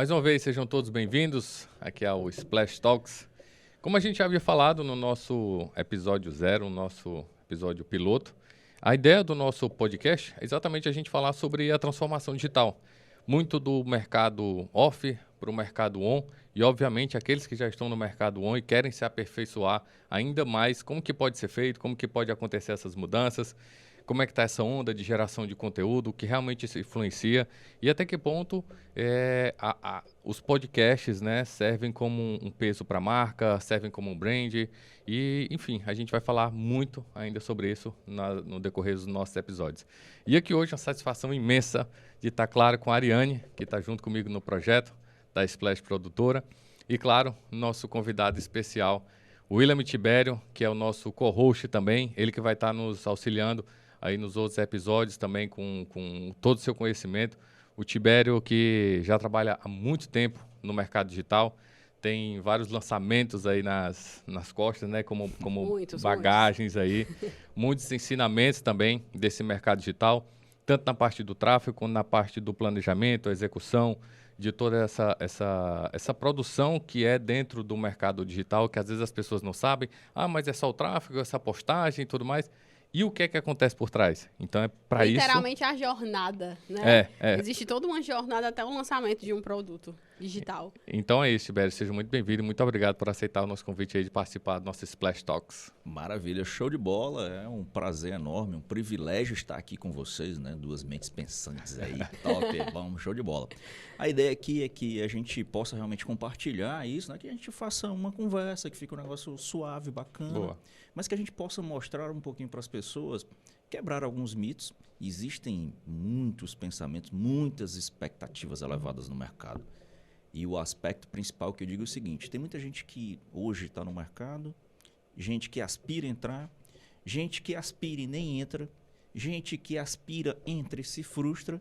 mais uma vez sejam todos bem-vindos aqui ao Splash Talks. Como a gente já havia falado no nosso episódio 0, nosso episódio piloto, a ideia do nosso podcast é exatamente a gente falar sobre a transformação digital. Muito do mercado off para o mercado on e, obviamente, aqueles que já estão no mercado on e querem se aperfeiçoar ainda mais, como que pode ser feito, como que pode acontecer essas mudanças, como é que está essa onda de geração de conteúdo, o que realmente se influencia e até que ponto os podcasts, né, servem como um peso para a marca, servem como um brand e, enfim, a gente vai falar muito ainda sobre isso no decorrer dos nossos episódios. E aqui hoje uma satisfação imensa de estar, claro, com a Ariane, que está junto comigo no projeto da Splash Produtora e, claro, nosso convidado especial, o William Tibério, que é o nosso co-host também, ele que vai estar nos auxiliando aí nos outros episódios também com todo o seu conhecimento. O Tibério, que já trabalha há muito tempo no mercado digital, tem vários lançamentos aí nas costas, né? Como bagagens aí, muitos ensinamentos também desse mercado digital, tanto na parte do tráfego, quanto na parte do planejamento, execução, de toda essa produção que é dentro do mercado digital, que às vezes as pessoas não sabem. Ah, mas é só o tráfego, essa postagem e tudo mais. E o que é que acontece por trás? Então, é para isso... Literalmente a jornada, né? É. Existe toda uma jornada até o lançamento de um produto digital. Então é isso, Tibério. Seja muito bem-vindo. Muito obrigado por aceitar o nosso convite aí de participar do nosso Splash Talks. Maravilha, show de bola. É um prazer enorme, um privilégio estar aqui com vocês, né? Duas mentes pensantes aí. Top, vamos, show de bola. A ideia aqui é que a gente possa realmente compartilhar isso, né? Que a gente faça uma conversa, que fique um negócio suave, bacana. Boa. Mas que a gente possa mostrar um pouquinho para as pessoas, quebrar alguns mitos. Existem muitos pensamentos, muitas expectativas elevadas no mercado. E o aspecto principal que eu digo é o seguinte: tem muita gente que hoje está no mercado, gente que aspira a entrar, gente que aspira e nem entra, gente que aspira, entra e se frustra.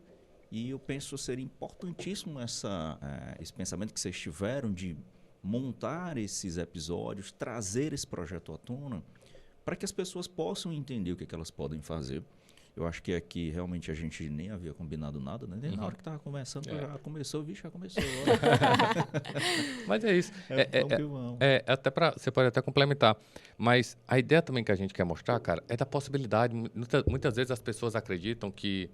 E eu penso ser importantíssimo esse pensamento que vocês tiveram de montar esses episódios, trazer esse projeto à tona, para que as pessoas possam entender o que elas podem fazer. Eu acho que aqui realmente a gente nem havia combinado nada, né? Na hora que estava conversando, já começou, já começou. Mas é isso. Até você pode até complementar. Mas a ideia também que a gente quer mostrar, cara, é da possibilidade. Muitas vezes as pessoas acreditam que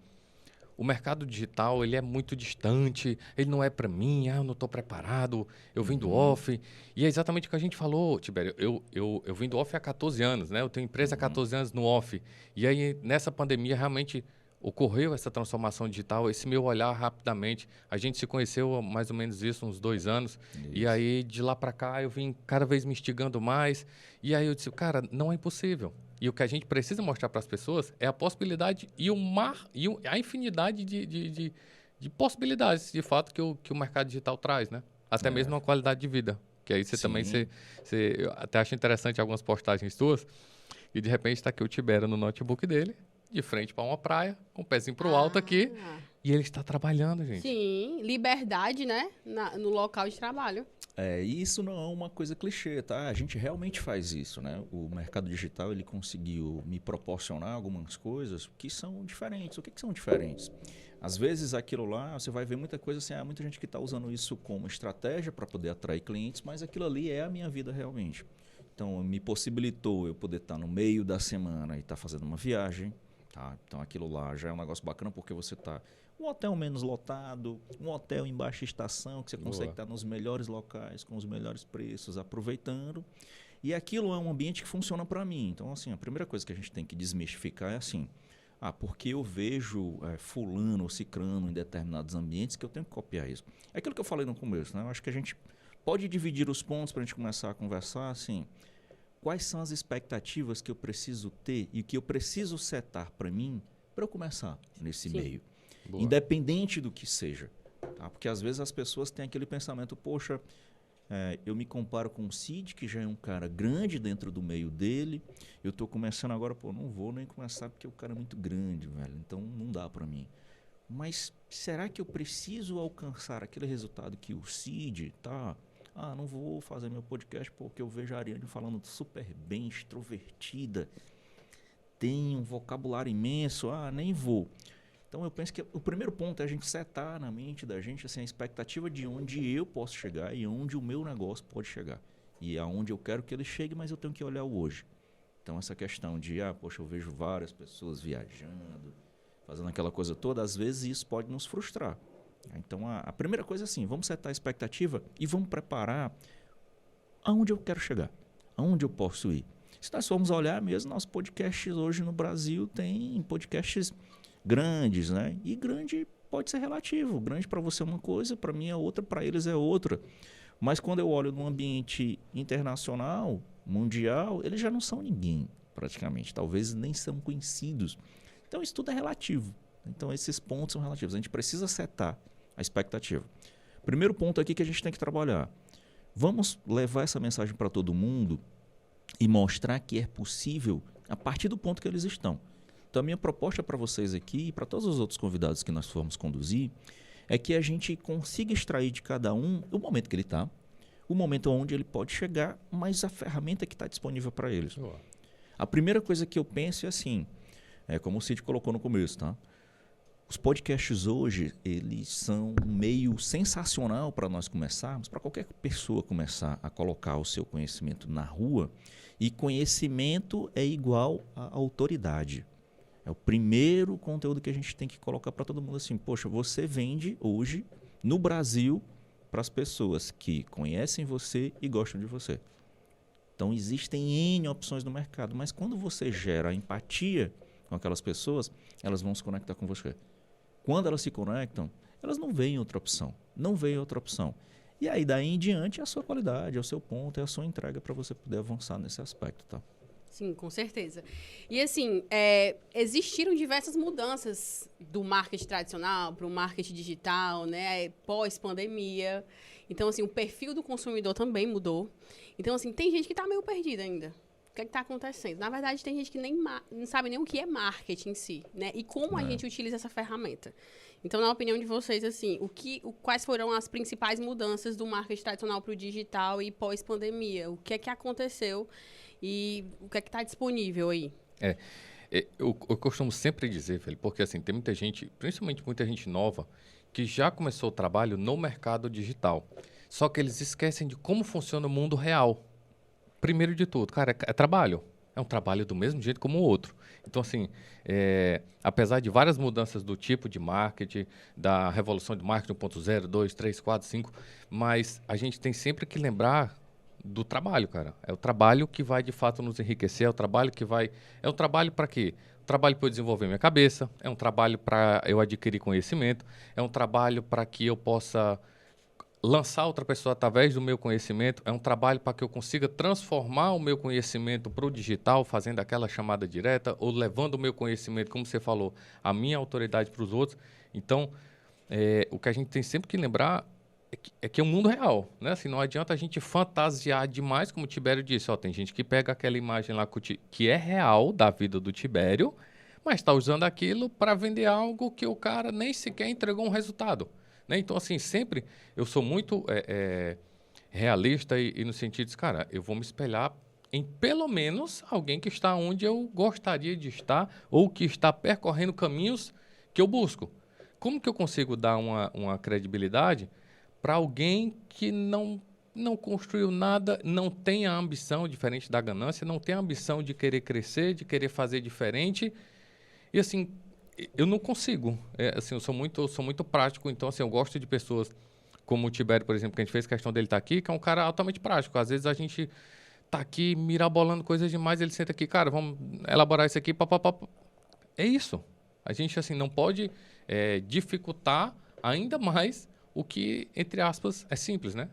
o mercado digital, ele é muito distante, ele não é para mim, eu não estou preparado, eu vim do off. E é exatamente o que a gente falou, Tibério. Eu vim do off há 14 anos, né? Eu tenho empresa há 14 anos no off. E aí, nessa pandemia, realmente ocorreu essa transformação digital, esse meu olhar rapidamente. A gente se conheceu há mais ou menos isso, uns 2 anos. Isso. E aí, de lá para cá, eu vim cada vez me instigando mais. E aí eu disse, cara, não é impossível. E o que a gente precisa mostrar para as pessoas é a possibilidade e a infinidade de possibilidades, de fato, que o mercado digital traz, né? Até mesmo uma qualidade de vida. Que aí você também... Eu até acho interessante algumas postagens suas, e de repente está aqui o Tibério no notebook dele, de frente para uma praia, com o pezinho para o alto aqui, e ele está trabalhando, gente. Sim, liberdade, né? No local de trabalho. Isso não é uma coisa clichê, tá? A gente realmente faz isso, né? O mercado digital, ele conseguiu me proporcionar algumas coisas que são diferentes. O que são diferentes? Às vezes, aquilo lá, você vai ver muita coisa assim, muita gente que está usando isso como estratégia para poder atrair clientes, mas aquilo ali é a minha vida realmente. Então, me possibilitou eu poder estar no meio da semana e estar fazendo uma viagem, tá? Então, aquilo lá já é um negócio bacana porque você está... Um hotel menos lotado, um hotel em baixa estação, que você consegue estar nos melhores locais, com os melhores preços, aproveitando. E aquilo é um ambiente que funciona para mim. Então, assim, a primeira coisa que a gente tem que desmistificar é assim, porque eu vejo fulano ou cicrano em determinados ambientes que eu tenho que copiar isso. É aquilo que eu falei no começo, né? Eu acho que a gente pode dividir os pontos para a gente começar a conversar, assim, quais são as expectativas que eu preciso ter e que eu preciso setar para mim para eu começar nesse meio. Boa. Independente do que seja. Tá? Porque às vezes as pessoas têm aquele pensamento, poxa, eu me comparo com o Cid, que já é um cara grande dentro do meio dele, eu estou começando agora, não vou nem começar porque o cara é muito grande, velho, então não dá para mim. Mas será que eu preciso alcançar aquele resultado que o Cid tá? Não vou fazer meu podcast porque eu vejo a Ariane falando super bem, extrovertida, tem um vocabulário imenso, nem vou. Então, eu penso que o primeiro ponto é a gente setar na mente da gente assim, a expectativa de onde eu posso chegar e onde o meu negócio pode chegar. E aonde eu quero que ele chegue, mas eu tenho que olhar o hoje. Então, essa questão de, poxa, eu vejo várias pessoas viajando, fazendo aquela coisa toda, às vezes isso pode nos frustrar. Então, a primeira coisa é assim, vamos setar a expectativa e vamos preparar aonde eu quero chegar, aonde eu posso ir. Se nós formos olhar mesmo, nossos podcasts hoje no Brasil tem podcasts grandes, né? E grande pode ser relativo. Grande para você é uma coisa, para mim é outra, para eles é outra. Mas quando eu olho num ambiente internacional, mundial, eles já não são ninguém, praticamente. Talvez nem são conhecidos. Então, isso tudo é relativo. Então, esses pontos são relativos. A gente precisa setar a expectativa. Primeiro ponto aqui que a gente tem que trabalhar. Vamos levar essa mensagem para todo mundo e mostrar que é possível a partir do ponto que eles estão. Então, a minha proposta para vocês aqui e para todos os outros convidados que nós formos conduzir é que a gente consiga extrair de cada um o momento que ele está, o momento onde ele pode chegar, mas a ferramenta que está disponível para eles. A primeira coisa que eu penso é assim, como o Cid colocou no começo, tá? Os podcasts hoje, eles são um meio sensacional para nós começarmos, para qualquer pessoa começar a colocar o seu conhecimento na rua, e conhecimento é igual a autoridade. É o primeiro conteúdo que a gente tem que colocar para todo mundo assim, poxa, você vende hoje no Brasil para as pessoas que conhecem você e gostam de você. Então, existem N opções no mercado, mas quando você gera empatia com aquelas pessoas, elas vão se conectar com você. Quando elas se conectam, elas não veem outra opção. Não veem outra opção. E aí, daí em diante, é a sua qualidade, é o seu ponto, é a sua entrega para você poder avançar nesse aspecto, tá? Sim, com certeza. E assim, existiram diversas mudanças do marketing tradicional para o marketing digital, né? Pós-pandemia. Então, assim, o perfil do consumidor também mudou. Então, assim, tem gente que está meio perdida ainda. O que está acontecendo? Na verdade, tem gente que não sabe nem o que é marketing em si, né? E como a gente utiliza essa ferramenta. Então, na opinião de vocês, assim, quais foram as principais mudanças do marketing tradicional para o digital e pós-pandemia? O que é que aconteceu e o que é que está disponível aí? Eu costumo sempre dizer, velho, porque assim, tem muita gente, principalmente muita gente nova, que já começou o trabalho no mercado digital. Só que eles esquecem de como funciona o mundo real. Primeiro de tudo, cara, é trabalho. É um trabalho do mesmo jeito como o outro. Então, assim, apesar de várias mudanças do tipo de marketing, da revolução de marketing 1.0, 2, 3, 4, 5, mas a gente tem sempre que lembrar do trabalho, cara. É o trabalho que vai, de fato, nos enriquecer, é o trabalho que vai... É um trabalho para quê? Trabalho para eu desenvolver minha cabeça, é um trabalho para eu adquirir conhecimento, é um trabalho para que eu possa lançar outra pessoa através do meu conhecimento, é um trabalho para que eu consiga transformar o meu conhecimento para o digital, fazendo aquela chamada direta, ou levando o meu conhecimento, como você falou, a minha autoridade para os outros. Então, o que a gente tem sempre que lembrar é que é o mundo real, né? Assim, não adianta a gente fantasiar demais, como o Tibério disse. Tem gente que pega aquela imagem lá que é real da vida do Tibério, mas está usando aquilo para vender algo que o cara nem sequer entregou um resultado. Né? Então, assim, sempre eu sou muito realista e no sentido de, cara, eu vou me espelhar em pelo menos alguém que está onde eu gostaria de estar ou que está percorrendo caminhos que eu busco. Como que eu consigo dar uma credibilidade para alguém que não construiu nada, não tem a ambição, diferente da ganância, não tem a ambição de querer crescer, de querer fazer diferente? E, assim, eu não consigo. Assim, eu sou muito prático, então, assim, eu gosto de pessoas como o Tibério, por exemplo, que a gente fez questão dele estar aqui, que é um cara altamente prático. Às vezes a gente tá aqui mirabolando coisas demais, ele senta aqui, cara, vamos elaborar isso aqui, papapá. É isso. A gente, assim, não pode dificultar ainda mais o que, entre aspas, é simples, né?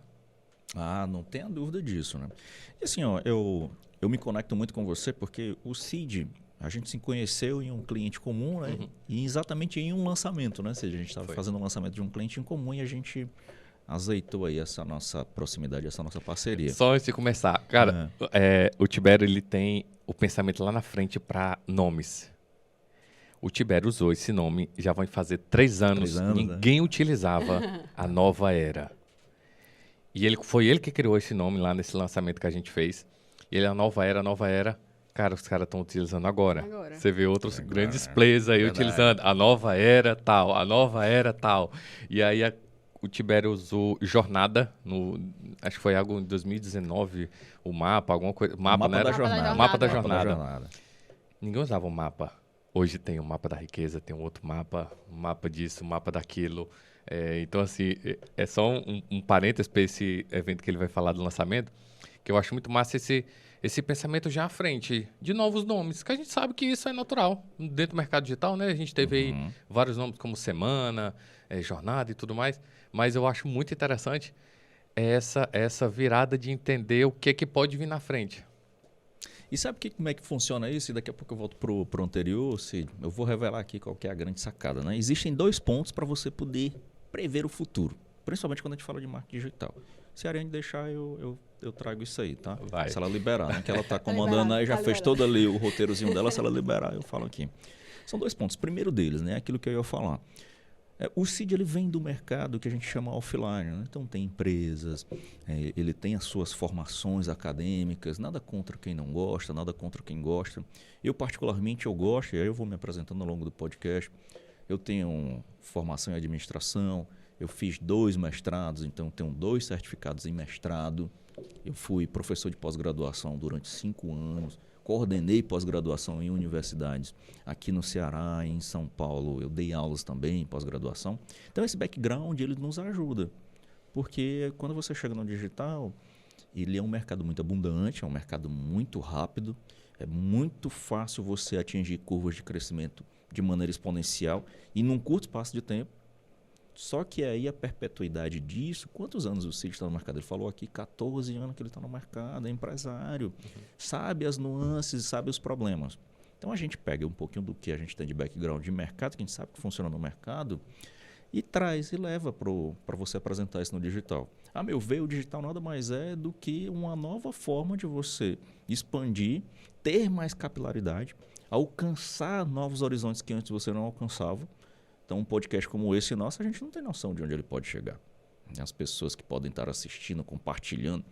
Não tenha dúvida disso, né? E assim, eu me conecto muito com você porque o Cid, a gente se conheceu em um cliente comum, né? Uhum. E exatamente em um lançamento, né? Ou seja, a gente estava fazendo um lançamento de um cliente em comum e a gente azeitou aí essa nossa proximidade, essa nossa parceria. Só antes de começar, cara, o Tibério, ele tem o pensamento lá na frente para nomes. O Tibério usou esse nome, já vai fazer 3 anos, ninguém utilizava a Nova Era. E foi ele que criou esse nome lá nesse lançamento que a gente fez. A Nova Era, Cara, os caras estão utilizando agora. Agora. Você vê outros Agora, grandes players aí verdade. utilizando a nova era tal, a nova era tal. E aí o Tibério usou Jornada, acho que foi algo em 2019, o mapa, alguma coisa. Mapa, né? da Era? jornada. Mapa da Mapa da jornada. jornada. Ninguém usava o mapa. Hoje tem o mapa da riqueza, tem um outro mapa, um mapa disso, um mapa daquilo. Então, assim, é só um parênteses para esse evento que ele vai falar do lançamento, que eu acho muito massa esse pensamento já à frente de novos nomes, que a gente sabe que isso é natural. Dentro do mercado digital, né? A gente teve aí vários nomes como Semana, Jornada e tudo mais, mas eu acho muito interessante essa virada de entender o que pode vir na frente. E sabe como é que funciona isso? E daqui a pouco eu volto pro anterior, Cid. Eu vou revelar aqui qual que é a grande sacada, né? Existem 2 pontos para você poder prever o futuro, principalmente quando a gente fala de marketing digital. Se a Ariane deixar, eu trago isso aí, tá? Vai. Se ela liberar, né? Que ela tá comandando aí, já fez todo ali o roteirozinho dela. Se ela liberar, eu falo aqui. São 2 pontos. Primeiro deles, né? Aquilo que eu ia falar. O Cid, ele vem do mercado que a gente chama offline, né? Então tem empresas, ele tem as suas formações acadêmicas, nada contra quem não gosta, nada contra quem gosta. Eu particularmente eu gosto, e aí eu vou me apresentando ao longo do podcast. Eu tenho formação em administração, eu fiz 2 mestrados, então tenho 2 certificados em mestrado. Eu fui professor de pós-graduação durante 5 anos. Coordenei pós-graduação em universidades aqui no Ceará, em São Paulo. Eu dei aulas também em pós-graduação. Então, esse background ele nos ajuda. Porque quando você chega no digital, ele é um mercado muito abundante, é um mercado muito rápido. É muito fácil você atingir curvas de crescimento de maneira exponencial e num curto espaço de tempo. Só que aí a perpetuidade disso, quantos anos o Cid está no mercado? Ele falou aqui 14 anos que ele está no mercado, é empresário, sabe as nuances, sabe os problemas. Então a gente pega um pouquinho do que a gente tem de background de mercado, que a gente sabe que funciona no mercado, e traz e leva para você apresentar isso no digital. A meu ver, o digital nada mais é do que uma nova forma de você expandir, ter mais capilaridade, alcançar novos horizontes que antes você não alcançava. Então, um podcast como esse nosso, a gente não tem noção de onde ele pode chegar. As pessoas que podem estar assistindo, compartilhando,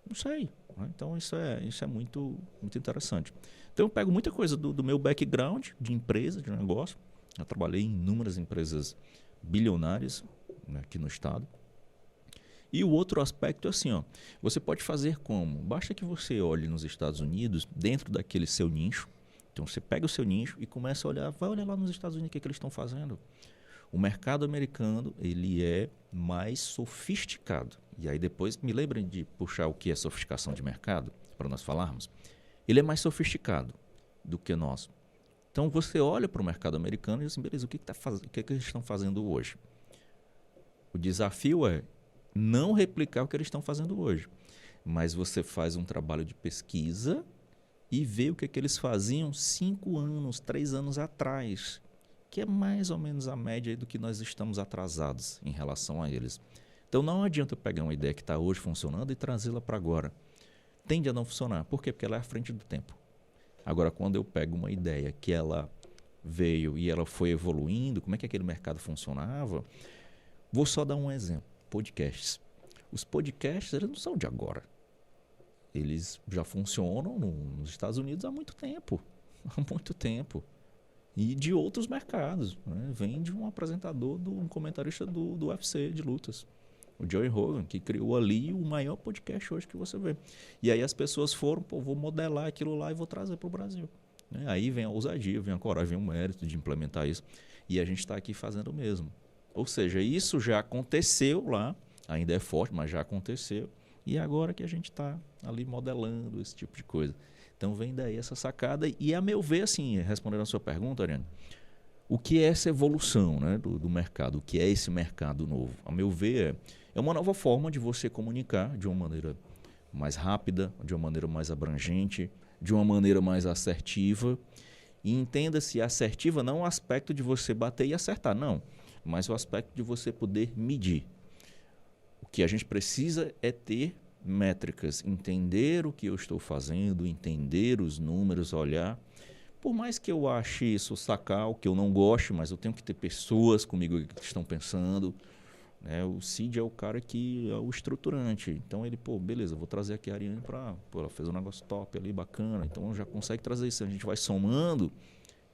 não sei. Né? Então, isso é muito, muito interessante. Então, eu pego muita coisa do meu background de empresa, de negócio. Eu trabalhei em inúmeras empresas bilionárias, né, aqui no estado. E o outro aspecto é assim, ó, você pode fazer como? Basta que você olhe nos Estados Unidos, dentro daquele seu nicho. Então, você pega o seu nicho e começa a olhar, vai olhar lá nos Estados Unidos o que eles estão fazendo. O mercado americano, ele é mais sofisticado. E aí depois me lembrem de puxar o que é sofisticação de mercado, para nós falarmos. Ele é mais sofisticado do que nós. Então, você olha para o mercado americano e diz assim, beleza, o que eles estão fazendo hoje? O desafio é não replicar o que eles estão fazendo hoje. Mas você faz um trabalho de pesquisa e ver o que eles faziam 5 anos, 3 anos atrás, que é mais ou menos a média do que nós estamos atrasados em relação a eles. Então não adianta eu pegar uma ideia que está hoje funcionando e trazê-la para agora. Tende a não funcionar. Por quê? Porque ela é à frente do tempo. Agora, quando eu pego uma ideia que ela veio e ela foi evoluindo, como é que aquele mercado funcionava? Vou só dar um exemplo. Podcasts. Os podcasts, eles não são de agora. Eles já funcionam nos Estados Unidos há muito tempo. Há muito tempo. E de outros mercados. Né? Vem de um apresentador, um comentarista do UFC de lutas. O Joey Rogan, que criou ali o maior podcast hoje que você vê. E aí as pessoas foram, vou modelar aquilo lá e vou trazer para o Brasil. Né? Aí vem a ousadia, vem a coragem, vem o mérito de implementar isso. E a gente está aqui fazendo o mesmo. Ou seja, isso já aconteceu lá. Ainda é forte, mas já aconteceu. E agora que a gente está ali modelando esse tipo de coisa. Então vem daí essa sacada. E a meu ver, assim, respondendo a sua pergunta, Ariane, o que é essa evolução, né, do mercado? O que é esse mercado novo? A meu ver, é uma nova forma de você comunicar de uma maneira mais rápida, de uma maneira mais abrangente, de uma maneira mais assertiva. E entenda-se assertiva não o aspecto de você bater e acertar, não. Mas o aspecto de você poder medir. O que a gente precisa é ter métricas, entender o que eu estou fazendo, entender os números, olhar. Por mais que eu ache isso sacar, o que eu não goste, mas eu tenho que ter pessoas comigo que estão pensando. né? O Cid é o cara que é o estruturante. Então ele, beleza, vou trazer aqui a Ariane ela fez um negócio top ali, bacana. Então já consegue trazer isso. A gente vai somando,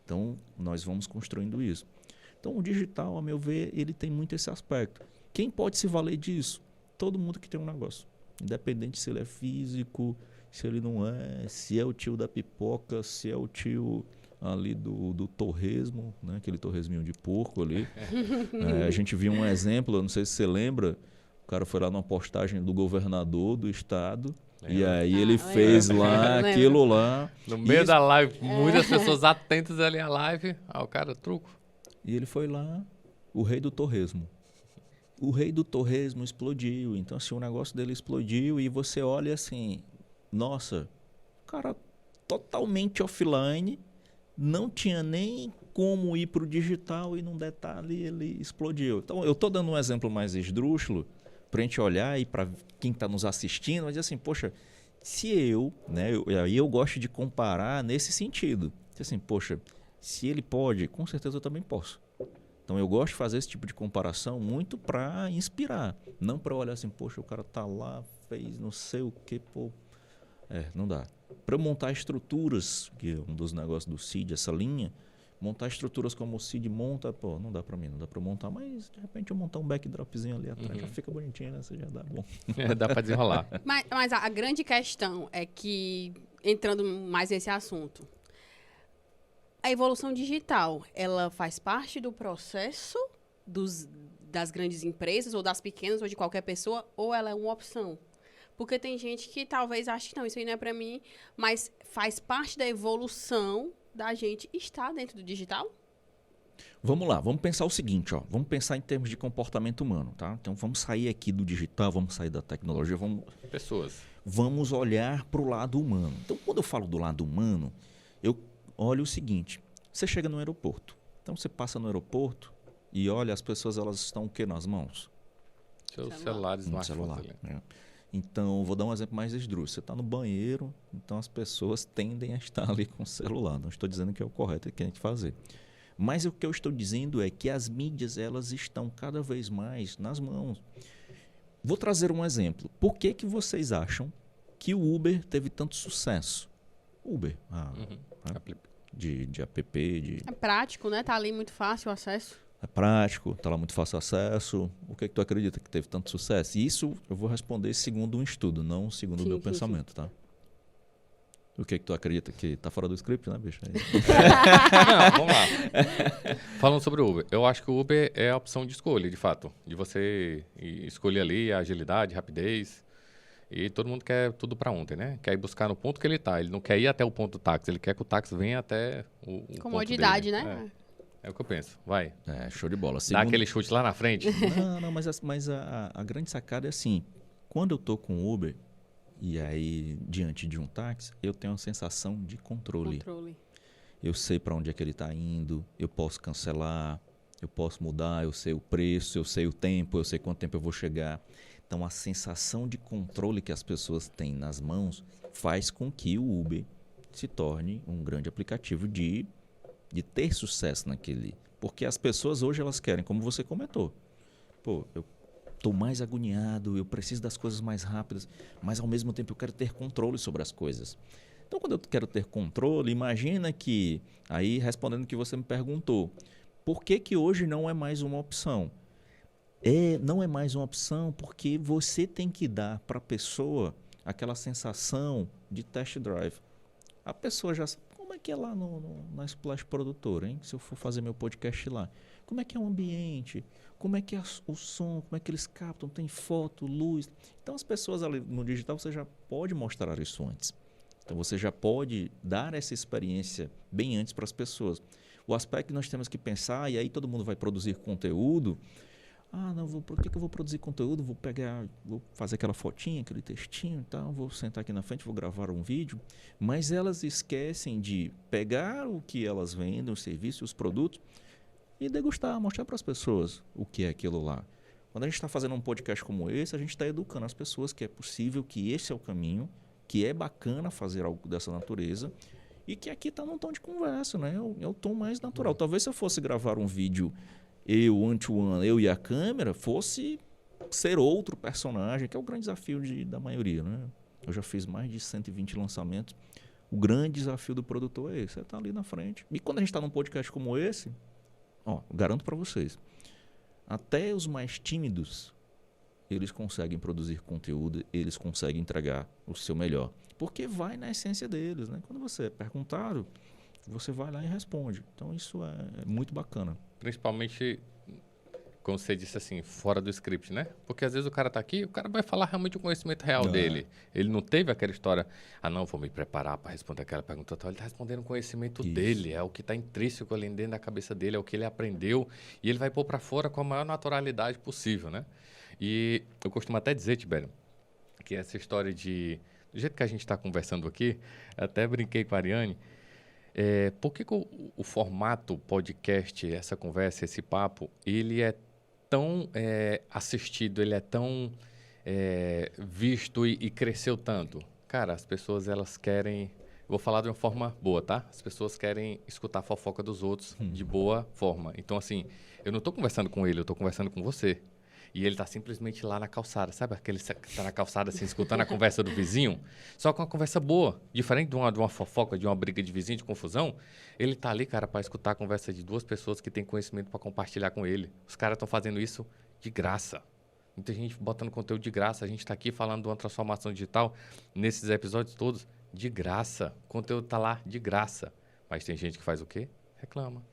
então nós vamos construindo isso. Então o digital, a meu ver, ele tem muito esse aspecto. Quem pode se valer disso? Todo mundo que tem um negócio. Independente se ele é físico, se ele não é, se é o tio da pipoca, se é o tio ali do torresmo, né? Aquele torresminho de porco ali. A gente viu um exemplo, eu não sei se você lembra, o cara foi lá numa postagem do governador do estado, e aí ele fez lá aquilo lá. No meio da live, muitas pessoas atentas ali à live, o cara, truco. E ele foi lá, o rei do torresmo. O rei do torresmo explodiu, então assim, o negócio dele explodiu e você olha assim, nossa, o cara totalmente offline, não tinha nem como ir para o digital e num detalhe ele explodiu. Então eu estou dando um exemplo mais esdrúxulo para a gente olhar e para quem está nos assistindo, mas assim, poxa, se aí eu gosto de comparar nesse sentido. Assim, poxa, se ele pode, com certeza eu também posso. Então eu gosto de fazer esse tipo de comparação muito para inspirar, não para olhar assim, poxa, o cara tá lá, fez não sei o que, não dá. Para eu montar estruturas, que é um dos negócios do Cid, essa linha, montar estruturas como o Cid monta, não dá para mim, não dá para montar, mas de repente eu montar um backdropzinho ali atrás, já fica bonitinho, né? Você já dá bom. Dá para desenrolar. Mas a grande questão é que, entrando mais nesse assunto, a evolução digital, ela faz parte do processo das grandes empresas, ou das pequenas, ou de qualquer pessoa, ou ela é uma opção? Porque tem gente que talvez ache que não, isso aí não é para mim, mas faz parte da evolução da gente estar dentro do digital? Vamos lá, vamos pensar o seguinte, vamos pensar em termos de comportamento humano, tá? Então vamos sair aqui do digital, vamos sair da tecnologia, vamos olhar para o lado humano. Então quando eu falo do lado humano, eu olho o seguinte, você chega no aeroporto, então você passa no aeroporto e olha, as pessoas elas estão o que nas mãos? Seus celulares, celular. Então, vou dar um exemplo mais esdrúxulo. Você está no banheiro, então as pessoas tendem a estar ali com o celular. Não estou dizendo que é o correto que a gente fazer. Mas o que eu estou dizendo é que as mídias elas estão cada vez mais nas mãos. Vou trazer um exemplo. Por que vocês acham que o Uber teve tanto sucesso? Uber, de app, É prático, né? Tá ali muito fácil o acesso. É prático, está lá muito fácil acesso. O que tu acredita que teve tanto sucesso? E isso eu vou responder segundo um estudo, não segundo o meu pensamento, tá? O que tu acredita que tá fora do script, né, bicho? Não, vamos lá. Falando sobre o Uber, eu acho que o Uber é a opção de escolha, de fato. De você escolher ali a agilidade, rapidez. E todo mundo quer tudo para ontem, né? Quer ir buscar no ponto que ele tá. Ele não quer ir até o ponto do táxi, ele quer que o táxi venha até o comodidade, ponto dele, né? É o que eu penso. Vai. Show de bola. Dá aquele chute lá na frente. Não, mas a grande sacada é assim. Quando eu tô com o Uber e aí diante de um táxi, eu tenho uma sensação de controle. Eu sei para onde é que ele está indo, eu posso cancelar, eu posso mudar, eu sei o preço, eu sei o tempo, eu sei quanto tempo eu vou chegar. Então a sensação de controle que as pessoas têm nas mãos faz com que o Uber se torne um grande aplicativo de ter sucesso naquele. Porque as pessoas hoje elas querem, como você comentou, eu estou mais agoniado, eu preciso das coisas mais rápidas, mas ao mesmo tempo eu quero ter controle sobre as coisas. Então quando eu quero ter controle, imagina que, aí respondendo o que você me perguntou, por que hoje não é mais uma opção? Não é mais uma opção porque você tem que dar para a pessoa aquela sensação de test drive. A pessoa já sabe. Como é que é lá na Splash Produtora, hein? Se eu for fazer meu podcast lá. Como é que é o ambiente? Como é que é o som? Como é que eles captam? Tem foto, luz? Então, as pessoas ali no digital, você já pode mostrar isso antes. Então, você já pode dar essa experiência bem antes para as pessoas. O aspecto que nós temos que pensar, e aí todo mundo vai produzir conteúdo. Por que eu vou produzir conteúdo? Vou fazer aquela fotinha, aquele textinho e tal, vou sentar aqui na frente, vou gravar um vídeo. Mas elas esquecem de pegar o que elas vendem, os serviços, os produtos, e degustar, mostrar para as pessoas o que é aquilo lá. Quando a gente está fazendo um podcast como esse, a gente está educando as pessoas que é possível, que esse é o caminho, que é bacana fazer algo dessa natureza, e que aqui está num tom de conversa, né? É o tom mais natural. Talvez se eu fosse gravar um vídeo eu, one-to-one, eu e a câmera, fosse ser outro personagem, que é o grande desafio da maioria, né? Eu já fiz mais de 120 lançamentos. O grande desafio do produtor é esse, é estar ali na frente. E quando a gente está num podcast como esse, ó, garanto para vocês, até os mais tímidos, eles conseguem produzir conteúdo, eles conseguem entregar o seu melhor. Porque vai na essência deles, né? Quando você é perguntado, você vai lá e responde. Então isso é muito bacana. Principalmente, como você disse assim, fora do script, né? Porque às vezes o cara tá aqui, o cara vai falar realmente o conhecimento real dele. Ele não teve aquela história, não, vou me preparar para responder aquela pergunta. Ele tá respondendo o conhecimento dele, é o que tá intrínseco ali dentro da cabeça dele, é o que ele aprendeu, e ele vai pôr para fora com a maior naturalidade possível, né? E eu costumo até dizer, Tibério, que essa história do jeito que a gente está conversando aqui, até brinquei com a Ariane, por que o formato podcast, essa conversa, esse papo, ele é tão assistido, ele é tão visto e cresceu tanto? Cara, as pessoas, elas querem... Vou falar de uma forma boa, tá? As pessoas querem escutar a fofoca dos outros de boa forma. Então, assim, eu não estou conversando com ele, eu estou conversando com você. E ele tá simplesmente lá na calçada, sabe? Aquele que tá na calçada, assim, escutando a conversa do vizinho. Só com uma conversa boa. Diferente de uma fofoca, de uma briga de vizinho, de confusão. Ele tá ali, cara, para escutar a conversa de duas pessoas que têm conhecimento para compartilhar com ele. Os caras estão fazendo isso de graça. Muita gente botando conteúdo de graça. A gente tá aqui falando de uma transformação digital nesses episódios todos de graça. O conteúdo tá lá de graça. Mas tem gente que faz o quê? Reclama.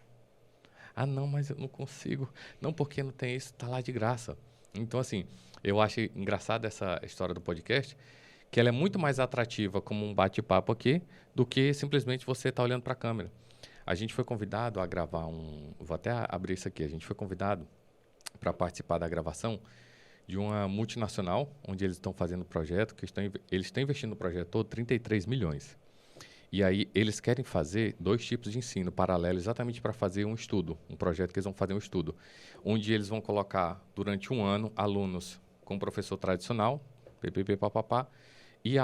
Não, mas eu não consigo. Não, porque não tem isso, tá lá de graça. Então, assim, eu acho engraçada essa história do podcast, que ela é muito mais atrativa como um bate-papo aqui do que simplesmente você estar olhando para a câmera. A gente foi convidado a gravar Vou até abrir isso aqui. A gente foi convidado para participar da gravação de uma multinacional, onde eles estão fazendo projeto, eles estão investindo no projeto todo 33 milhões. E aí eles querem fazer 2 tipos de ensino paralelo exatamente para fazer um estudo, um projeto que eles vão fazer um estudo, onde eles vão colocar durante um ano alunos com professor tradicional, papapá, e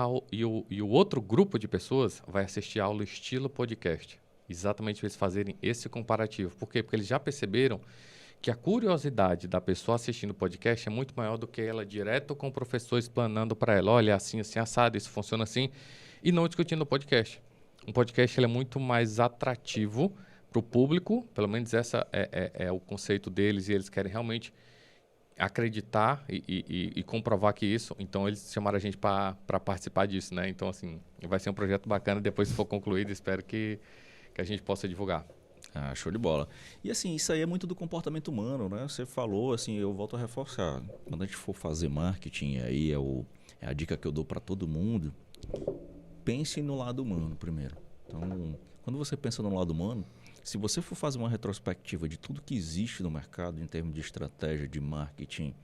o outro grupo de pessoas vai assistir aula estilo podcast, exatamente para eles fazerem esse comparativo. Por quê? Porque eles já perceberam que a curiosidade da pessoa assistindo o podcast é muito maior do que ela direto com o professor explanando para ela, olha, assim, assim, assado, isso funciona assim, e não discutindo o podcast. Um podcast ele é muito mais atrativo para o público, pelo menos essa é o conceito deles, e eles querem realmente acreditar e comprovar que isso. Então, eles chamaram a gente para participar disso, né? Então, assim, vai ser um projeto bacana. Depois, se for concluído, espero que a gente possa divulgar. Show de bola. E assim, isso aí é muito do comportamento humano, né? Você falou, assim, eu volto a reforçar. Quando a gente for fazer marketing, aí é a dica que eu dou para todo mundo. Pense no lado humano primeiro. Então, quando você pensa no lado humano, se você for fazer uma retrospectiva de tudo que existe no mercado em termos de estratégia de marketing,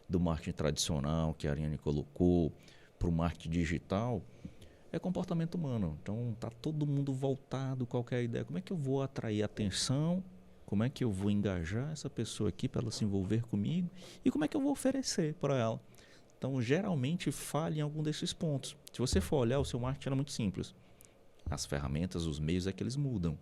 do marketing tradicional que a Ariane colocou, para o marketing digital, é comportamento humano. Então, está todo mundo voltado, qualquer ideia. Como é que eu vou atrair atenção? Como é que eu vou engajar essa pessoa aqui para ela se envolver comigo? E como é que eu vou oferecer para ela? Então, geralmente, falha em algum desses pontos. Se você for olhar, o seu marketing é muito simples. As ferramentas, os meios é que eles mudam.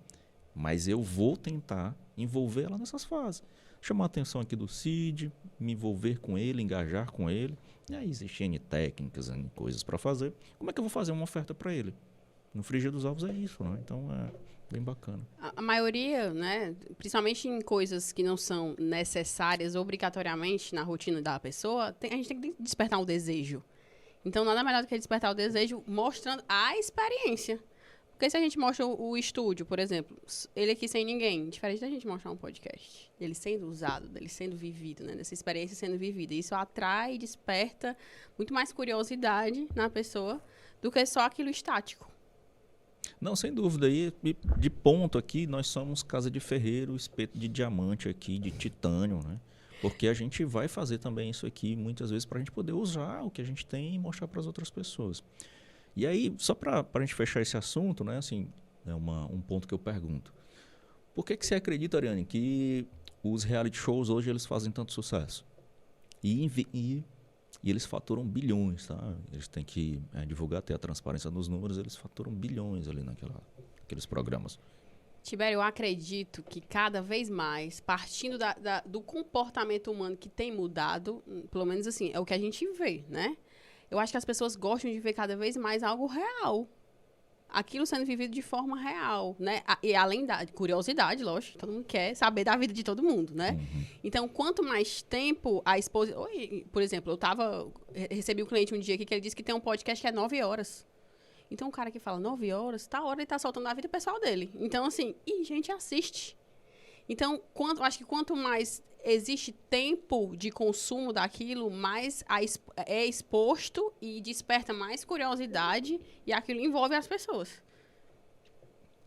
Mas eu vou tentar envolver ela nessas fases. Chamar a atenção aqui do Cid, me envolver com ele, engajar com ele. E aí existem N técnicas, N coisas para fazer. Como é que eu vou fazer uma oferta para ele? No frigir dos ovos é isso, né? Então, é bem bacana. A maioria, né, principalmente em coisas que não são necessárias obrigatoriamente na rotina da pessoa, a gente tem que despertar um desejo. Então, nada melhor do que despertar o desejo mostrando a experiência. Porque se a gente mostra o estúdio, por exemplo, ele aqui sem ninguém, diferente da gente mostrar um podcast, ele sendo usado, dele sendo vivido, né, dessa experiência sendo vivida. Isso atrai e desperta muito mais curiosidade na pessoa do que só aquilo estático. Não, sem dúvida. E de ponto aqui, nós somos casa de ferreiro, espeto de diamante aqui, de titânio, né? Porque a gente vai fazer também isso aqui muitas vezes para a gente poder usar o que a gente tem e mostrar para as outras pessoas. E aí, só para a gente fechar esse assunto, né? Assim, é um ponto que eu pergunto. Por que você acredita, Ariane, que os reality shows hoje eles fazem tanto sucesso? E eles faturam bilhões, tá? Eles têm que divulgar, ter a transparência nos números, eles faturam bilhões ali naqueles programas. Tibério, eu acredito que cada vez mais, partindo do comportamento humano que tem mudado, pelo menos assim, é o que a gente vê, né? Eu acho que as pessoas gostam de ver cada vez mais algo real. Aquilo sendo vivido de forma real, né? E além da curiosidade, lógico, todo mundo quer saber da vida de todo mundo, né? Uhum. Então, quanto mais tempo a esposa... Por exemplo, recebi um cliente um dia aqui que ele disse que tem um podcast que é 9 horas. Então, o cara que fala 9 horas, tá a hora ele tá soltando a vida pessoal dele. Então, assim, gente assiste. Então, acho que quanto mais existe tempo de consumo daquilo, mais é exposto e desperta mais curiosidade e aquilo envolve as pessoas.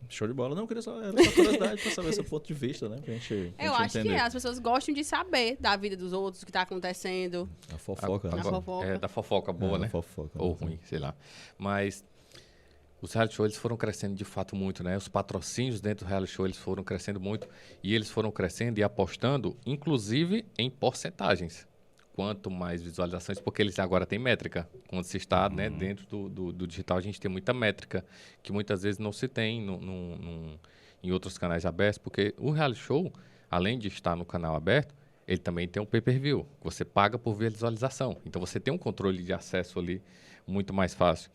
Show de bola. Não, eu queria só curiosidade para saber seu ponto de vista, né? Pra gente Eu acho entender. que as pessoas gostam de saber da vida dos outros, o que está acontecendo. A fofoca. A fofoca. É, da fofoca boa, né? A fofoca. Ou ruim, sei lá. Mas os reality shows eles foram crescendo de fato muito, né? Os patrocínios dentro do reality show eles foram crescendo muito e eles foram crescendo e apostando, inclusive, em porcentagens. Quanto mais visualizações, porque eles agora têm métrica. Quando se está né, dentro do digital, a gente tem muita métrica, que muitas vezes não se tem em outros canais abertos, porque o reality show, além de estar no canal aberto, ele também tem um pay-per-view, que você paga por visualização. Então, você tem um controle de acesso ali muito mais fácil.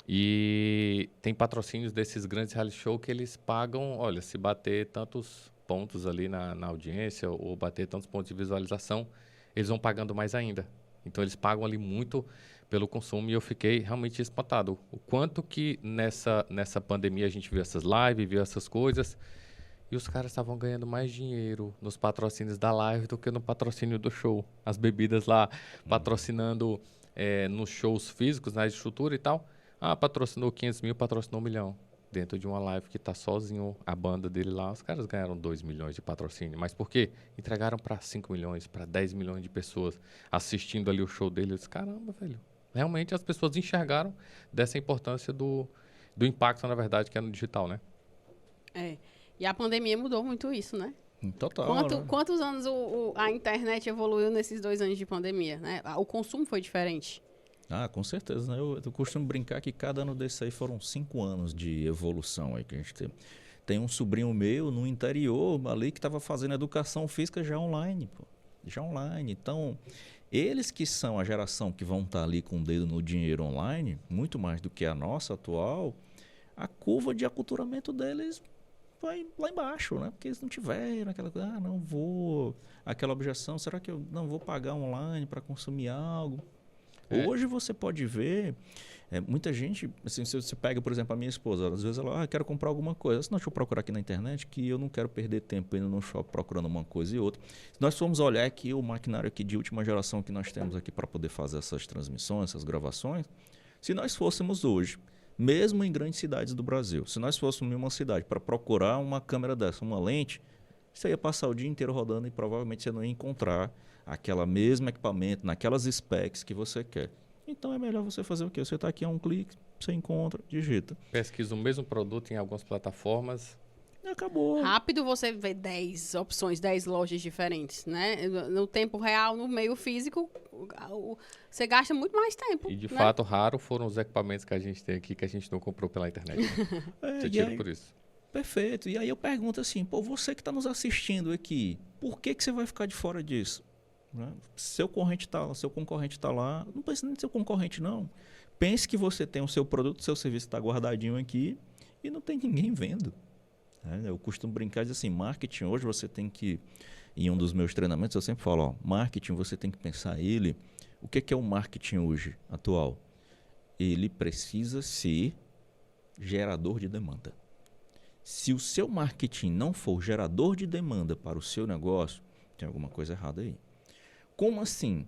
E tem patrocínios desses grandes reality show que eles pagam, olha, se bater tantos pontos ali na audiência ou bater tantos pontos de visualização, eles vão pagando mais ainda. Então, eles pagam ali muito pelo consumo e eu fiquei realmente espantado. O quanto que nessa pandemia a gente viu essas lives, viu essas coisas e os caras estavam ganhando mais dinheiro nos patrocínios da live do que no patrocínio do show. As bebidas lá patrocinando nos shows físicos, na estrutura e tal. Patrocinou 500 mil, patrocinou 1 milhão. Dentro de uma live que tá sozinho, a banda dele lá, os caras ganharam 2 milhões de patrocínio. Mas por quê? Entregaram para 5 milhões, para 10 milhões de pessoas assistindo ali o show dele. Eu disse, caramba, velho. Realmente as pessoas enxergaram dessa importância do impacto, na verdade, que é no digital, né? E a pandemia mudou muito isso, né? Total. Quantos anos a internet evoluiu nesses 2 anos de pandemia, né? O consumo foi diferente. Com certeza, né? Eu costumo brincar que cada ano desse aí foram 5 anos de evolução aí que a gente tem. Tem um sobrinho meu no interior ali que estava fazendo educação física já online, pô. Já online. Então, eles que são a geração que vão estar ali com o dedo no dinheiro online, muito mais do que a nossa atual, a curva de aculturamento deles vai lá embaixo, né? Porque eles não tiveram aquela coisa, não vou... Aquela objeção, será que eu não vou pagar online para consumir algo? Hoje você pode ver, muita gente, assim, se você pega, por exemplo, a minha esposa, às vezes ela, quero comprar alguma coisa. Não, deixa eu procurar aqui na internet que eu não quero perder tempo indo no shopping procurando uma coisa e outra. Se nós formos olhar aqui o maquinário aqui de última geração que nós temos aqui para poder fazer essas transmissões, essas gravações, se nós fôssemos hoje, mesmo em grandes cidades do Brasil, se nós fôssemos em uma cidade para procurar uma câmera dessa, uma lente, você ia passar o dia inteiro rodando e provavelmente você não ia encontrar aquele mesmo equipamento, naquelas specs que você quer. Então é melhor você fazer o quê? Você está aqui a um clique, você encontra, digita. Pesquisa o mesmo produto em algumas plataformas. E acabou. Rápido você vê 10 opções, 10 lojas diferentes, né? No tempo real, no meio físico, você gasta muito mais tempo. E de né? fato, raro foram os equipamentos que a gente tem aqui que a gente não comprou pela internet. Você tira por isso. Perfeito. E aí eu pergunto assim, você que está nos assistindo aqui, por que você vai ficar de fora disso? Né? Seu concorrente está lá, não pense nem no seu concorrente não. Pense que você tem o seu produto, o seu serviço está guardadinho aqui e não tem ninguém vendo. Eu costumo brincar e dizer assim, marketing hoje você tem que, em um dos meus treinamentos eu sempre falo, marketing você tem que pensar o que é o marketing hoje, atual? Ele precisa ser gerador de demanda. Se o seu marketing não for gerador de demanda para o seu negócio, tem alguma coisa errada aí. Como assim?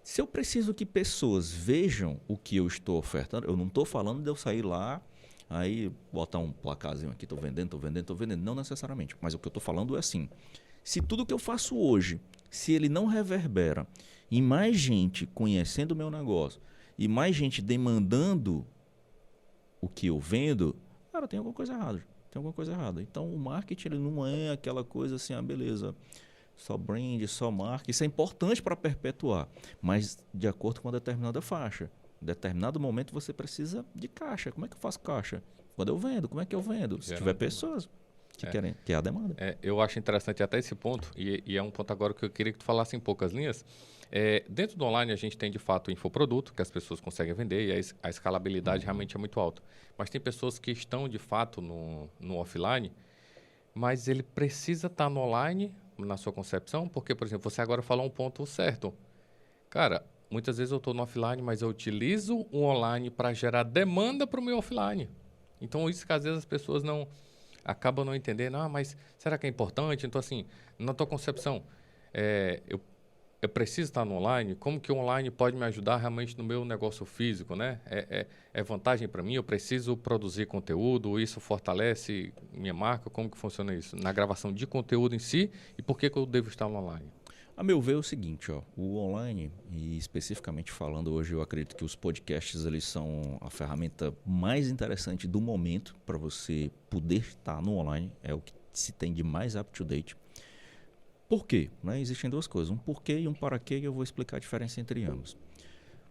Se eu preciso que pessoas vejam o que eu estou ofertando, eu não estou falando de eu sair lá, aí botar um placarzinho aqui, estou vendendo, não necessariamente. Mas o que eu estou falando é assim, se tudo que eu faço hoje, se ele não reverbera e mais gente conhecendo o meu negócio e mais gente demandando o que eu vendo, cara, tem alguma coisa errada. Então, o marketing ele não é aquela coisa assim, beleza, só brand, só marca. Isso é importante para perpetuar, mas de acordo com uma determinada faixa. Em determinado momento você precisa de caixa. Como é que eu faço caixa? Quando eu vendo, como é que eu vendo? Se tiver pessoas. que é a demanda. Eu acho interessante até esse ponto, e é um ponto agora que eu queria que tu falasse em poucas linhas. Dentro do online, a gente tem, de fato, o infoproduto, que as pessoas conseguem vender, e a escalabilidade realmente é muito alta. Mas tem pessoas que estão, de fato, no offline, mas ele precisa estar no online, na sua concepção, porque, por exemplo, você agora falou um ponto certo. Cara, muitas vezes eu estou no offline, mas eu utilizo o online para gerar demanda para o meu offline. Então, isso que às vezes as pessoas acabam não entendendo. Mas será que é importante? Então, assim, na tua concepção, eu preciso estar no online? Como que o online pode me ajudar realmente no meu negócio físico, né? É vantagem para mim? Eu preciso produzir conteúdo? Isso fortalece minha marca? Como que funciona isso? Na gravação de conteúdo em si, e por que eu devo estar no online? A meu ver é o seguinte, o online, e especificamente falando hoje, eu acredito que os podcasts eles são a ferramenta mais interessante do momento para você poder estar no online, é o que se tem de mais up-to-date. Por quê? Existem duas coisas, um porquê e um para quê, e eu vou explicar a diferença entre ambos.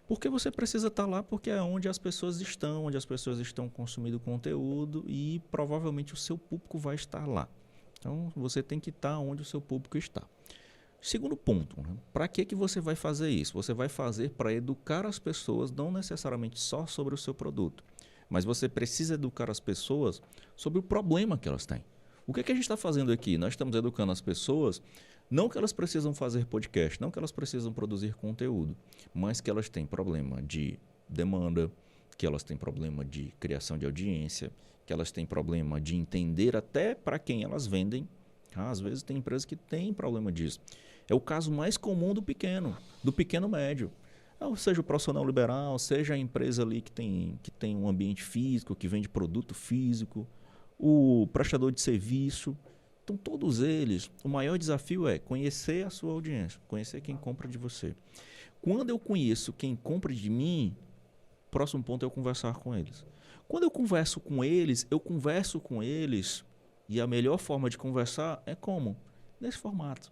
Porque você precisa estar lá porque é onde as pessoas estão consumindo conteúdo e provavelmente o seu público vai estar lá. Então, você tem que estar onde o seu público está. Segundo ponto, para que você vai fazer isso? Você vai fazer para educar as pessoas, não necessariamente só sobre o seu produto, mas você precisa educar as pessoas sobre o problema que elas têm. O que a gente está fazendo aqui? Nós estamos educando as pessoas, não que elas precisam fazer podcast, não que elas precisam produzir conteúdo, mas que elas têm problema de demanda, que elas têm problema de criação de audiência, que elas têm problema de entender até para quem elas vendem. Às vezes tem empresas que têm problema disso. É o caso mais comum do pequeno médio. Seja o profissional liberal, seja a empresa ali que tem um ambiente físico, que vende produto físico, o prestador de serviço. Então, todos eles, o maior desafio é conhecer a sua audiência, conhecer quem compra de você. Quando eu conheço quem compra de mim, o próximo ponto é eu conversar com eles. Quando eu converso com eles, e a melhor forma de conversar é como? Nesse formato.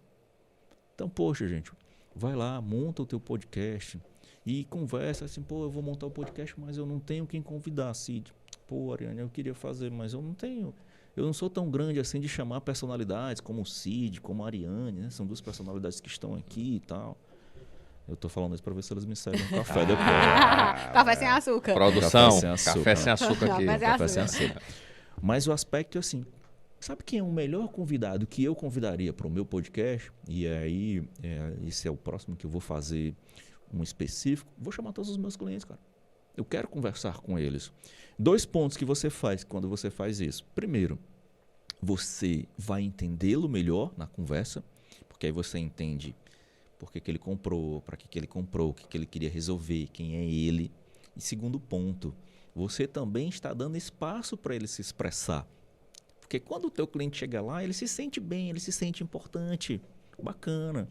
Então, poxa, gente, vai lá, monta o teu podcast e conversa assim, eu vou montar o podcast, mas eu não tenho quem convidar, Cid. Ariane, eu queria fazer, mas eu não sou tão grande assim de chamar personalidades como o Cid, como a Ariane, né? São duas personalidades que estão aqui e tal. Eu tô falando isso para ver se elas me servem um café depois. Café sem açúcar. Produção, café sem açúcar aqui. Café sem açúcar. Mas o aspecto é assim, sabe quem é o melhor convidado que eu convidaria para o meu podcast? E aí, esse é o próximo que eu vou fazer um específico. Vou chamar todos os meus clientes, cara. Eu quero conversar com eles. 2 pontos que você faz quando você faz isso. Primeiro, você vai entendê-lo melhor na conversa, porque aí você entende por que ele comprou, para que ele comprou, o que ele queria resolver, quem é ele. E segundo ponto, você também está dando espaço para ele se expressar. Porque quando o teu cliente chega lá, ele se sente bem, ele se sente importante, bacana.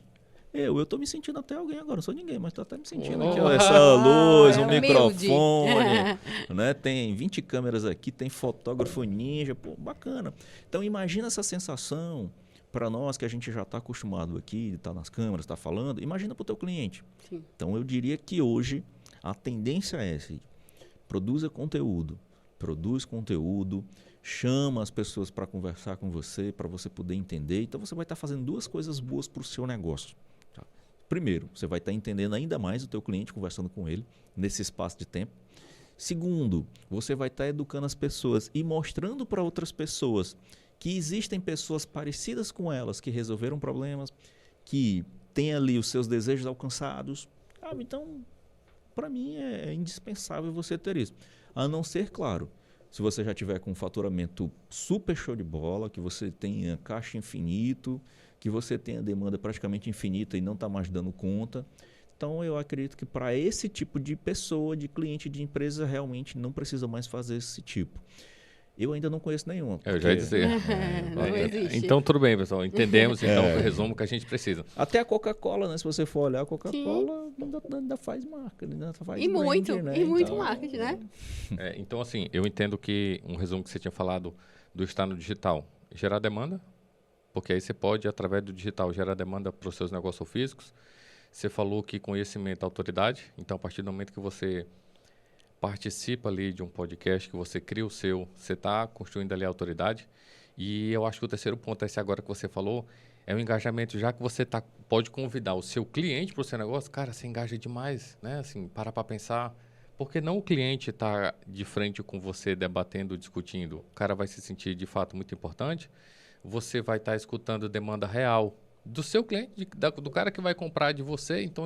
Eu estou me sentindo até alguém agora, não sou ninguém, mas estou até me sentindo aqui. Ó, essa luz, um microfone, né? Tem 20 câmeras aqui, tem fotógrafo ninja, bacana. Então imagina essa sensação para nós que a gente já está acostumado aqui, de estar nas câmeras, estar falando, imagina para o teu cliente. Sim. Então eu diria que hoje a tendência é essa, produz conteúdo, chama as pessoas para conversar com você, para você poder entender. Então você vai estar fazendo 2 coisas boas para o seu negócio. Tá? Primeiro, você vai estar entendendo ainda mais o teu cliente, conversando com ele nesse espaço de tempo. Segundo, você vai estar educando as pessoas e mostrando para outras pessoas que existem pessoas parecidas com elas, que resolveram problemas, que têm ali os seus desejos alcançados. Então, para mim é indispensável você ter isso. A não ser, claro, se você já tiver com um faturamento super show de bola, que você tenha caixa infinito, que você tenha demanda praticamente infinita e não está mais dando conta. Então, eu acredito que para esse tipo de pessoa, de cliente de empresa, realmente não precisa mais fazer esse tipo. Eu ainda não conheço nenhuma. Eu já ia dizer. Não existe. Então, tudo bem, pessoal. Entendemos, então, o resumo que a gente precisa. Até a Coca-Cola, né? Se você for olhar, a Coca-Cola ainda faz marca, ainda faz E brand, muito, né? e muito Então, marketing, né? Então, assim, eu entendo que um resumo que você tinha falado do estar no digital, gerar demanda, porque aí você pode, através do digital, gerar demanda para os seus negócios físicos. Você falou que conhecimento é autoridade, então, a partir do momento que você participa ali de um podcast, que você cria o seu, você está construindo ali a autoridade. E eu acho que o terceiro ponto, esse agora que você falou, é o engajamento. Já que você pode convidar o seu cliente para o seu negócio, cara, você engaja demais, né? Assim, para pensar. Porque não o cliente está de frente com você, debatendo, discutindo. O cara vai se sentir, de fato, muito importante. Você vai estar escutando demanda real do seu cliente, do cara que vai comprar de você. Então,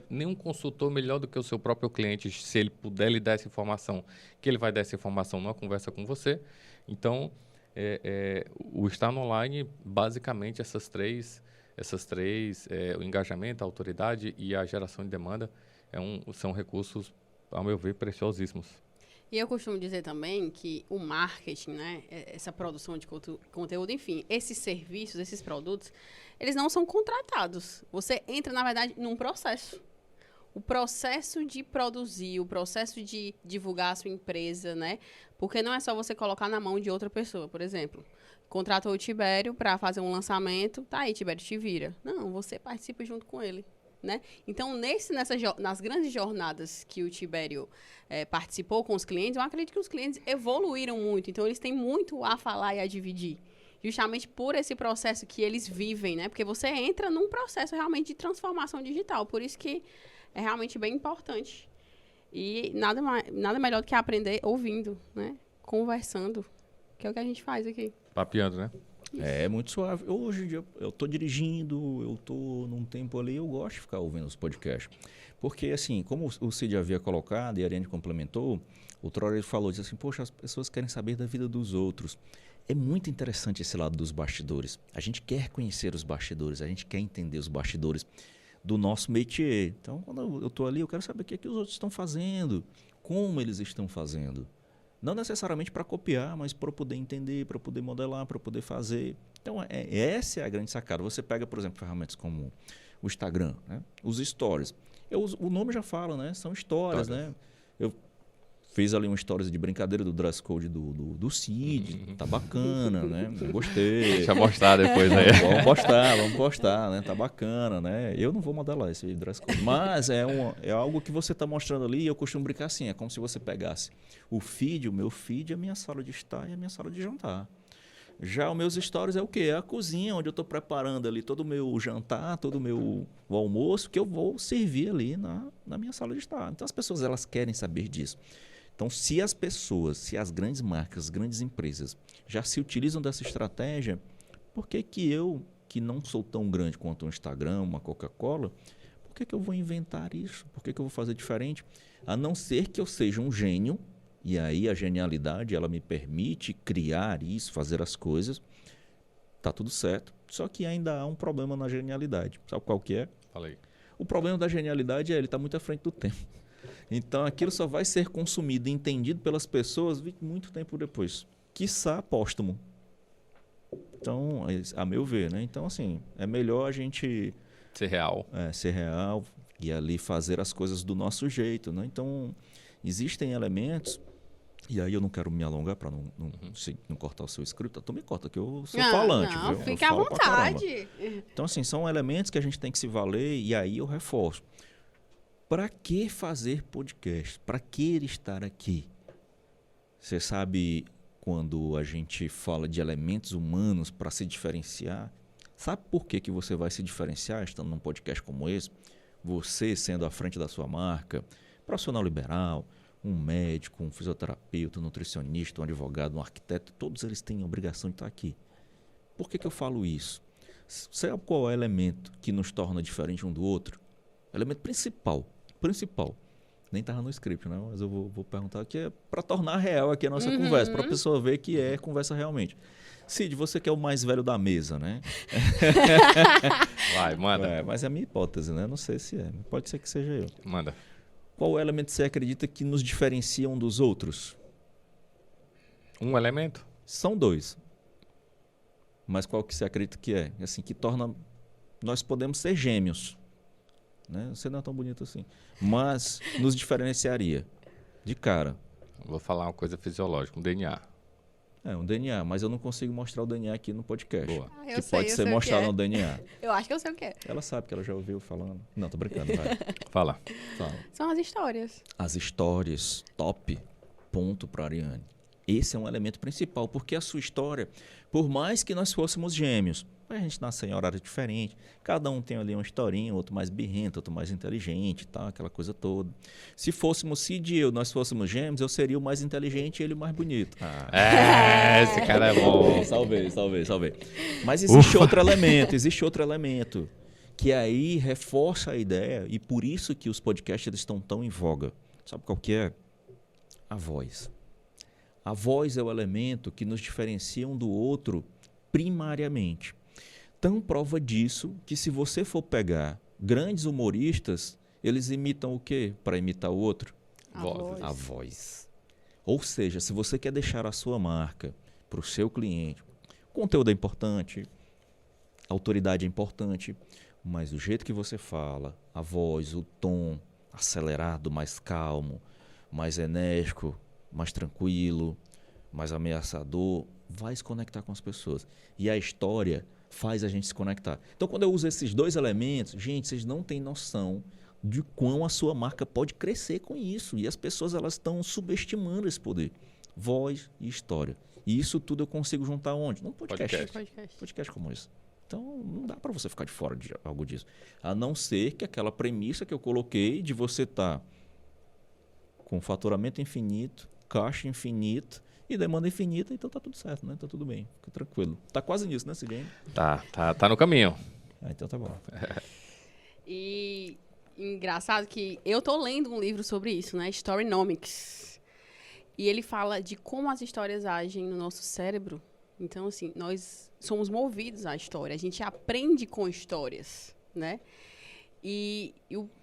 nenhum consultor melhor do que o seu próprio cliente, se ele puder lhe dar essa informação, que ele vai dar essa informação numa conversa com você. Então, o estar no online, basicamente, essas três, o engajamento, a autoridade e a geração de demanda, são recursos, ao meu ver, preciosíssimos. E eu costumo dizer também que o marketing, né, essa produção de conteúdo, enfim, esses serviços, esses produtos, eles não são contratados. Você entra, na verdade, num processo. O processo de produzir, o processo de divulgar a sua empresa, né? Porque não é só você colocar na mão de outra pessoa, por exemplo. Contratou o Tibério para fazer um lançamento, tá aí, Tibério, te vira. Não, você participa junto com ele. Né? Então, nas grandes jornadas que o Tibério participou com os clientes, eu acredito que os clientes evoluíram muito. Então, eles têm muito a falar e a dividir. Justamente por esse processo que eles vivem, né? Porque você entra num processo realmente de transformação digital. Por isso que é realmente bem importante. E nada melhor do que aprender ouvindo, né? Conversando, que é o que a gente faz aqui. Papeando, né? É muito suave. Hoje em dia eu tô dirigindo, eu tô num tempo ali, eu gosto de ficar ouvindo os podcasts. Porque, assim, como o Cid havia colocado e a Ariane complementou, o Troller falou, disse assim, poxa, as pessoas querem saber da vida dos outros. É muito interessante esse lado dos bastidores. A gente quer conhecer os bastidores, a gente quer entender os bastidores do nosso métier. Então, quando eu tô ali, eu quero saber o que é que os outros estão fazendo, como eles estão fazendo. Não necessariamente para copiar, mas para poder entender, para poder modelar, para poder fazer. Então, essa é a grande sacada. Você pega, por exemplo, ferramentas como o Instagram, né? Os stories. O nome já fala, né? São histórias, né? Eu fiz ali um stories de brincadeira do dress code do Cid. Tá bacana, né? Gostei. Deixa eu mostrar depois aí. Vamos postar, né? Tá bacana, né? Eu não vou modelar esse dress code. Mas é algo que você tá mostrando ali e eu costumo brincar assim. É como se você pegasse o meu feed, a minha sala de estar e a minha sala de jantar. Já os meus stories é o quê? É a cozinha, onde eu estou preparando ali todo o meu jantar, todo o almoço, que eu vou servir ali na minha sala de estar. Então, as pessoas elas querem saber disso. Então, se as grandes marcas, as grandes empresas já se utilizam dessa estratégia, por que eu, que não sou tão grande quanto um Instagram, uma Coca-Cola, por que eu vou inventar isso? Por que eu vou fazer diferente? A não ser que eu seja um gênio, e aí a genialidade, ela me permite criar isso, fazer as coisas. Tá tudo certo. Só que ainda há um problema na genialidade. Sabe qual que é? Falei. O problema da genialidade ele está muito à frente do tempo. Então, aquilo só vai ser consumido e entendido pelas pessoas muito tempo depois. Quiçá póstumo. Então, a meu ver, né? Então, assim, é melhor a gente... Ser real. Ser real e ali fazer as coisas do nosso jeito, né? Então, existem elementos... E aí eu não quero me alongar para não cortar o seu script. Tu me corta, que eu sou falante. Não, viu? Fica à vontade. Então, assim, são elementos que a gente tem que se valer e aí eu reforço. Para que fazer podcast? Para que ele estar aqui? Você sabe quando a gente fala de elementos humanos para se diferenciar? Sabe por que você vai se diferenciar estando num podcast como esse? Você sendo à frente da sua marca, profissional liberal, um médico, um fisioterapeuta, um nutricionista, um advogado, um arquiteto, todos eles têm a obrigação de estar aqui. Por que eu falo isso? Sabe qual é o elemento que nos torna diferente um do outro? O elemento principal. Nem estava no script, né? Mas eu vou perguntar aqui para tornar real aqui a nossa conversa, para a pessoa ver que é conversa realmente. Cid, você que é o mais velho da mesa, né? Vai, manda. Mas é a minha hipótese, né? Não sei se é. Pode ser que seja eu. Manda. Qual elemento você acredita que nos diferencia um dos outros? Um elemento? São dois. Mas qual que você acredita que é? Assim, que torna... Nós podemos ser gêmeos. Né? Você não é tão bonito assim. Mas nos diferenciaria. De cara. Vou falar uma coisa fisiológica, um DNA. Um DNA, mas eu não consigo mostrar o DNA aqui no podcast. Boa. Que pode ser mostrado no DNA. Eu acho que eu sei o que é. Ela sabe que ela já ouviu falando. Não, tô brincando, vai. Fala. São as histórias. As histórias, top. Ponto para Ariane. Esse é um elemento principal, porque a sua história, por mais que nós fôssemos gêmeos, a gente nasce em horário diferente, cada um tem ali uma historinha, outro mais birrento, outro mais inteligente, tá? Aquela coisa toda. Se fôssemos Cid e eu, nós fôssemos gêmeos, eu seria o mais inteligente e ele o mais bonito. Esse cara é bom. Salvei. Mas existe outro elemento, que aí reforça a ideia, e por isso que os podcasts eles estão tão em voga. Sabe qual que é? A voz. A voz é o elemento que nos diferencia um do outro primariamente. Tão prova disso que se você for pegar grandes humoristas, eles imitam o quê para imitar o outro? A voz. Ou seja, se você quer deixar a sua marca para o seu cliente, o conteúdo é importante, a autoridade é importante, mas o jeito que você fala, a voz, o tom acelerado, mais calmo, mais enérgico, mais tranquilo, mais ameaçador, vai se conectar com as pessoas. E a história faz a gente se conectar. Então, quando eu uso esses dois elementos, gente, vocês não têm noção de quão a sua marca pode crescer com isso. E as pessoas elas estão subestimando esse poder. Voz e história. E isso tudo eu consigo juntar onde? Num podcast. Podcast como esse. Então, não dá para você ficar de fora de algo disso. A não ser que aquela premissa que eu coloquei de você estar com faturamento infinito, caixa infinito e demanda infinita, então tá tudo certo, né? Tá tudo bem, fica tranquilo. Tá quase nisso, né, Cidinho? Tá no caminho. Então tá bom. E engraçado que eu tô lendo um livro sobre isso, né? Storynomics. E ele fala de como as histórias agem no nosso cérebro. Então, assim, nós somos movidos à história. A gente aprende com histórias, né? E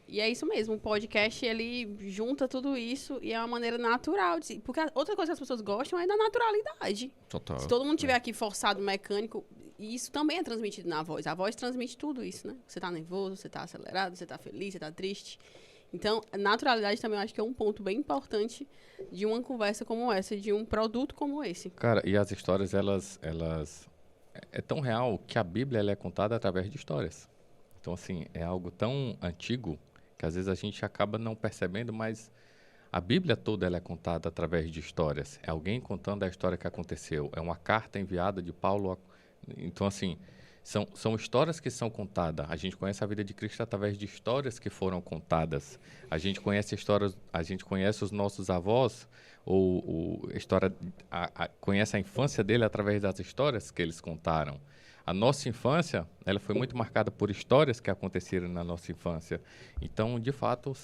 é isso mesmo, o podcast, ele junta tudo isso e é uma maneira natural. Porque outra coisa que as pessoas gostam é da naturalidade. Total. Se todo mundo tiver aqui forçado, mecânico, isso também é transmitido na voz. A voz transmite tudo isso, né? Você tá nervoso, você tá acelerado, você tá feliz, você tá triste. Então, a naturalidade também eu acho que é um ponto bem importante de uma conversa como essa, de um produto como esse. Cara, e as histórias, elas é tão real que a Bíblia ela é contada através de histórias. Então, assim, é algo tão antigo que às vezes a gente acaba não percebendo, mas a Bíblia toda ela é contada através de histórias. É alguém contando a história que aconteceu. É uma carta enviada de Paulo. Então, assim, são histórias que são contadas. A gente conhece a vida de Cristo através de histórias que foram contadas. A gente conhece histórias, a gente conhece os nossos avós, conhece a infância dele através das histórias que eles contaram. A nossa infância, ela foi muito marcada por histórias que aconteceram na nossa infância. Então, de fato,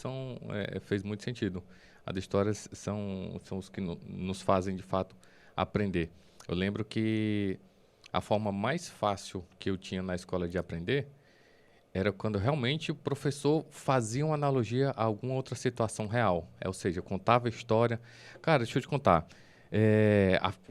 fez muito sentido. As histórias são os que nos fazem, de fato, aprender. Eu lembro que a forma mais fácil que eu tinha na escola de aprender era quando realmente o professor fazia uma analogia a alguma outra situação real. Ou seja, contava a história. Cara, deixa eu te contar.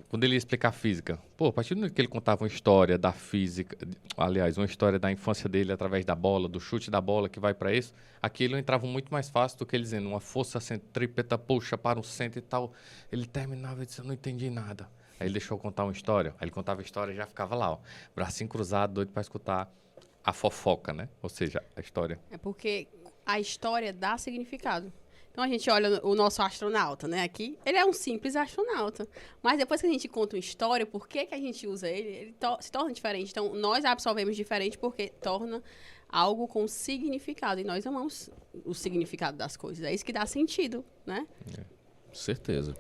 Quando ele ia explicar física, a partir do momento que ele contava uma história da física, aliás, uma história da infância dele através da bola, do chute da bola que vai para isso, aquilo entrava muito mais fácil do que ele dizendo uma força centrípeta puxa para um centro e tal. Ele terminava e disse, eu não entendi nada. Aí ele deixou eu contar uma história, aí ele contava a história e já ficava lá, ó, bracinho cruzado, doido para escutar a fofoca, né? Ou seja, a história. É porque a história dá significado. Então, a gente olha o nosso astronauta, né, aqui, ele é um simples astronauta. Mas depois que a gente conta uma história, por que a gente usa ele se torna diferente. Então, nós absorvemos diferente porque torna algo com significado. E nós amamos o significado das coisas. É isso que dá sentido, né? Certeza.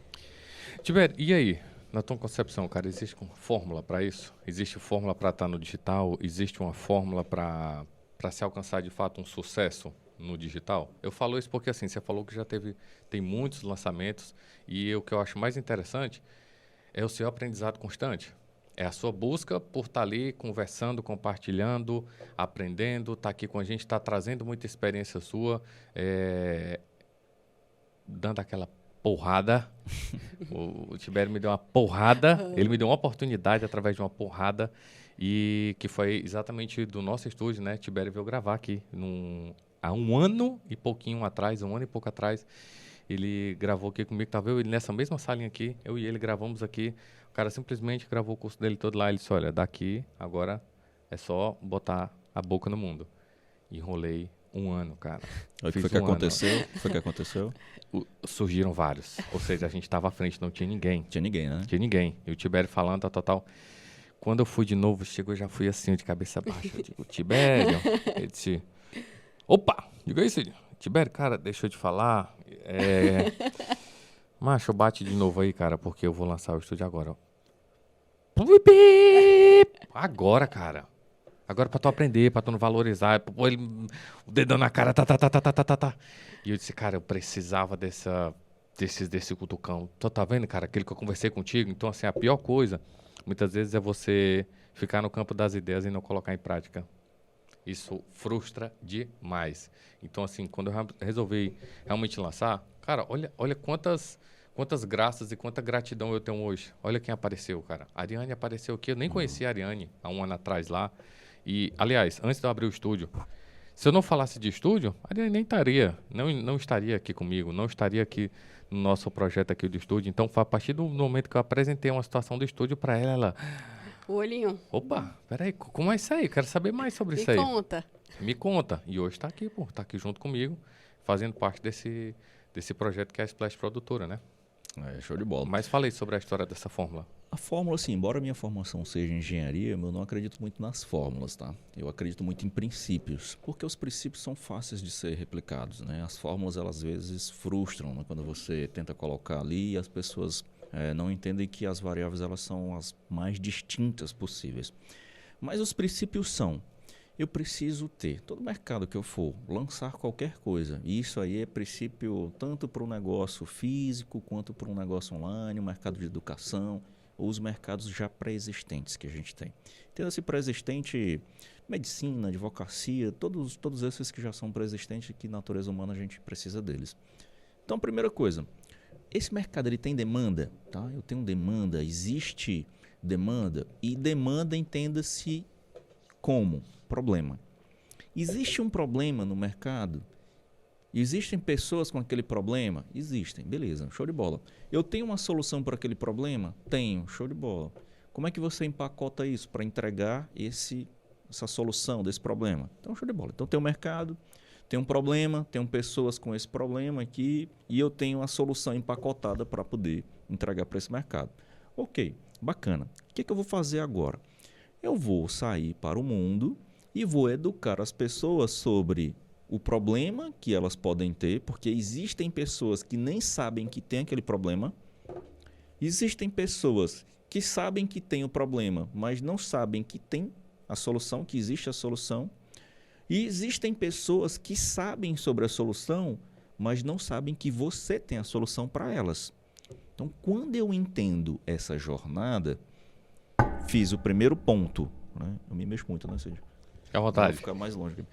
Tibério, e aí? Na tua concepção, cara, existe uma fórmula para isso? Existe fórmula para estar no digital? Existe uma fórmula para se alcançar, de fato, um sucesso no digital? Eu falo isso porque, assim, você falou que já tem muitos lançamentos e o que eu acho mais interessante é o seu aprendizado constante. É a sua busca por estar ali conversando, compartilhando, aprendendo, estar aqui com a gente, estar trazendo muita experiência sua, dando aquela porrada. O Tibério me deu uma porrada, ele me deu uma oportunidade através de uma porrada e que foi exatamente do nosso estúdio, né? Tibério veio gravar aqui há um ano e pouquinho atrás, um ano e pouco atrás, ele gravou aqui comigo, tava eu ele nessa mesma salinha aqui, eu e ele gravamos aqui, o cara simplesmente gravou o curso dele todo lá, ele disse, olha, daqui agora é só botar a boca no mundo. Enrolei um ano, cara. O que Fiz foi que um ano. aconteceu? O que foi que aconteceu? Surgiram vários. Ou seja, a gente estava à frente, não tinha ninguém. Tinha ninguém, né? Não tinha ninguém. E o Tibério falando, tal. Quando eu fui de novo, chegou, eu já fui assim, de cabeça baixa. Eu digo, Tibério. Ele disse, opa, diga aí, Cid. Tibério, cara, deixa eu te falar. Macho, bate de novo aí, cara, porque eu vou lançar o estúdio agora. Agora, cara. Agora pra tu aprender, pra tu não valorizar. Pô, ele, o dedão na cara, tá. E eu disse, cara, eu precisava desse cutucão. Tu tá vendo, cara, aquele que eu conversei contigo? Então, assim, a pior coisa, muitas vezes, é você ficar no campo das ideias e não colocar em prática. Isso frustra demais. Então, assim, quando eu resolvi realmente lançar, cara, olha quantas graças e quanta gratidão eu tenho hoje. Olha quem apareceu, cara. A Ariane apareceu aqui. Eu nem conhecia a Ariane há um ano atrás lá. E, aliás, antes de eu abrir o estúdio, se eu não falasse de estúdio, a Ariane nem estaria, não estaria aqui comigo, não estaria aqui no nosso projeto aqui do estúdio. Então, foi a partir do momento que eu apresentei uma situação do estúdio para ela, O olhinho. opa, peraí, como é isso aí? Quero saber mais sobre isso aí. Me conta. Me conta. E hoje está aqui, pô, tá aqui junto comigo, fazendo parte desse projeto que é a Splash Produtora, né? Show de bola. Mas falei sobre a história dessa fórmula. A fórmula, assim, embora a minha formação seja engenharia, eu não acredito muito nas fórmulas, tá? Eu acredito muito em princípios, porque os princípios são fáceis de ser replicados, né? As fórmulas, elas às vezes frustram, né? Quando você tenta colocar ali e as pessoas não entendem que as variáveis, elas são as mais distintas possíveis. Mas os princípios são: eu preciso ter, todo mercado que eu for, lançar qualquer coisa. E isso aí é princípio tanto para o negócio físico, quanto para um negócio online, o mercado de educação, ou os mercados já pré-existentes que a gente tem. Entenda-se pré-existente, medicina, advocacia, todos esses que já são pré-existentes, que natureza humana a gente precisa deles. Então, primeira coisa, esse mercado ele tem demanda, tá? Eu tenho demanda, existe demanda, e demanda entenda-se como problema. Existe um problema no mercado? Existem pessoas com aquele problema? Existem, beleza, show de bola. Eu tenho uma solução para aquele problema? Tenho, show de bola. Como é que você empacota isso para entregar essa solução desse problema? Então, show de bola. Então, tem um mercado, tem um problema, tem pessoas com esse problema aqui e eu tenho a solução empacotada para poder entregar para esse mercado. Ok, bacana. O que eu vou fazer agora? Eu vou sair para o mundo e vou educar as pessoas sobre o problema que elas podem ter, porque existem pessoas que nem sabem que tem aquele problema. Existem pessoas que sabem que tem o problema, mas não sabem que tem a solução, que existe a solução. E existem pessoas que sabem sobre a solução, mas não sabem que você tem a solução para elas. Então, quando eu entendo essa jornada, fiz o primeiro ponto. Né? Eu me mexo muito, né, Cid? Fica à vontade. Vou ficar mais longe aqui.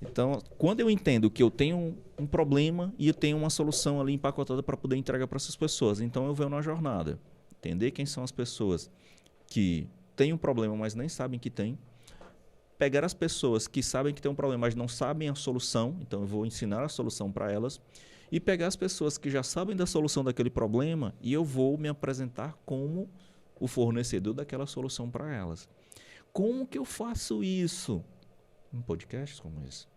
Então, quando eu entendo que eu tenho um problema e eu tenho uma solução ali empacotada para poder entregar para essas pessoas, então eu venho na jornada. Entender quem são as pessoas que têm um problema, mas nem sabem que tem. Pegar as pessoas que sabem que tem um problema, mas não sabem a solução, então eu vou ensinar a solução para elas. E pegar as pessoas que já sabem da solução daquele problema e eu vou me apresentar como o fornecedor daquela solução para elas. Como que eu faço isso? Em podcasts como esse.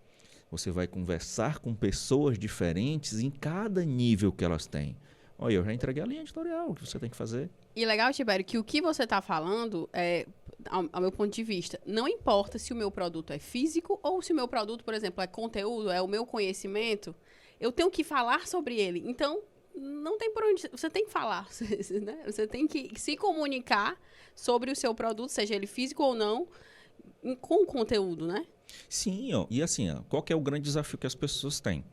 Você vai conversar com pessoas diferentes em cada nível que elas têm. Olha, eu já entreguei a linha editorial, o que você tem que fazer. E legal, Tibério, que o que você está falando, ao meu ponto de vista, não importa se o meu produto é físico ou se o meu produto, por exemplo, é conteúdo, é o meu conhecimento, eu tenho que falar sobre ele. Então, não tem por onde... Você tem que falar, né? Você tem que se comunicar sobre o seu produto, seja ele físico ou não, com conteúdo, né? Sim, ó, e assim, ó, qual que é o grande desafio que as pessoas têm?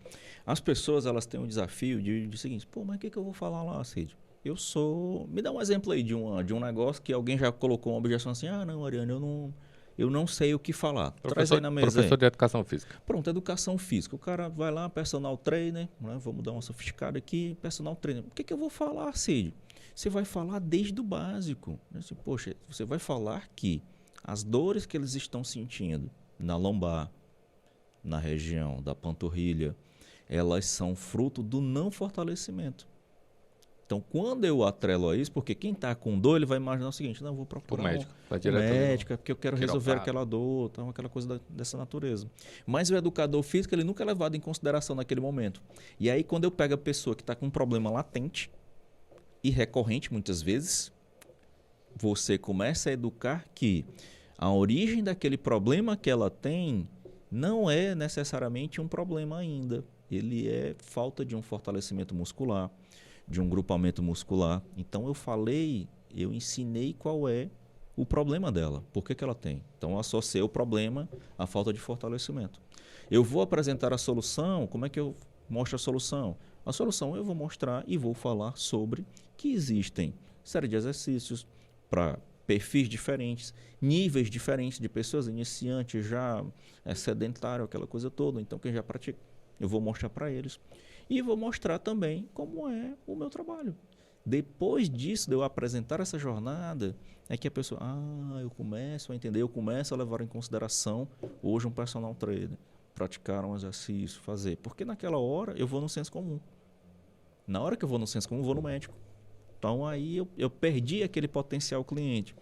As pessoas, elas têm um desafio de seguinte, pô, mas o que eu vou falar lá, Cid? Me dá um exemplo aí de um negócio que alguém já colocou uma objeção assim, não, Ariane, eu não sei o que falar. Traz aí na mesa. Professor de educação física. Pronto, educação física. O cara vai lá, personal trainer, né? Vamos dar uma sofisticada aqui, personal trainer. O que eu vou falar, Cid? Você vai falar desde o básico. Né? Assim, poxa, você vai falar que as dores que eles estão sentindo na lombar, na região da panturrilha, elas são fruto do não fortalecimento. Então, quando eu atrelo a isso, porque quem está com dor, ele vai imaginar o seguinte, não, vou O procurar médico. Vai um direto médico, porque eu quero resolver quiroprata. aquela dor, então, aquela coisa dessa natureza. Mas o educador físico, ele nunca é levado em consideração naquele momento. E aí, quando eu pego a pessoa que está com um problema latente e recorrente, muitas vezes, você começa a educar que a origem daquele problema que ela tem não é necessariamente um problema ainda. Ele é falta de um fortalecimento muscular, de um grupamento muscular. Então eu ensinei qual é o problema dela, por que ela tem. Então eu associei o problema à falta de fortalecimento. Eu vou apresentar a solução, como é que eu mostro a solução? A solução eu vou mostrar e vou falar sobre que existem série de exercícios para perfis diferentes, níveis diferentes de pessoas, iniciantes, já sedentário, aquela coisa toda. Então quem já pratica, eu vou mostrar para eles. E vou mostrar também como é o meu trabalho. Depois disso, de eu apresentar essa jornada, é que a pessoa, eu começo a entender, eu começo a levar em consideração hoje um personal trainer, praticar um exercício, fazer. Porque naquela hora eu vou no senso comum. Na hora que eu vou no senso comum, eu vou no médico. Então aí eu perdi aquele potencial cliente.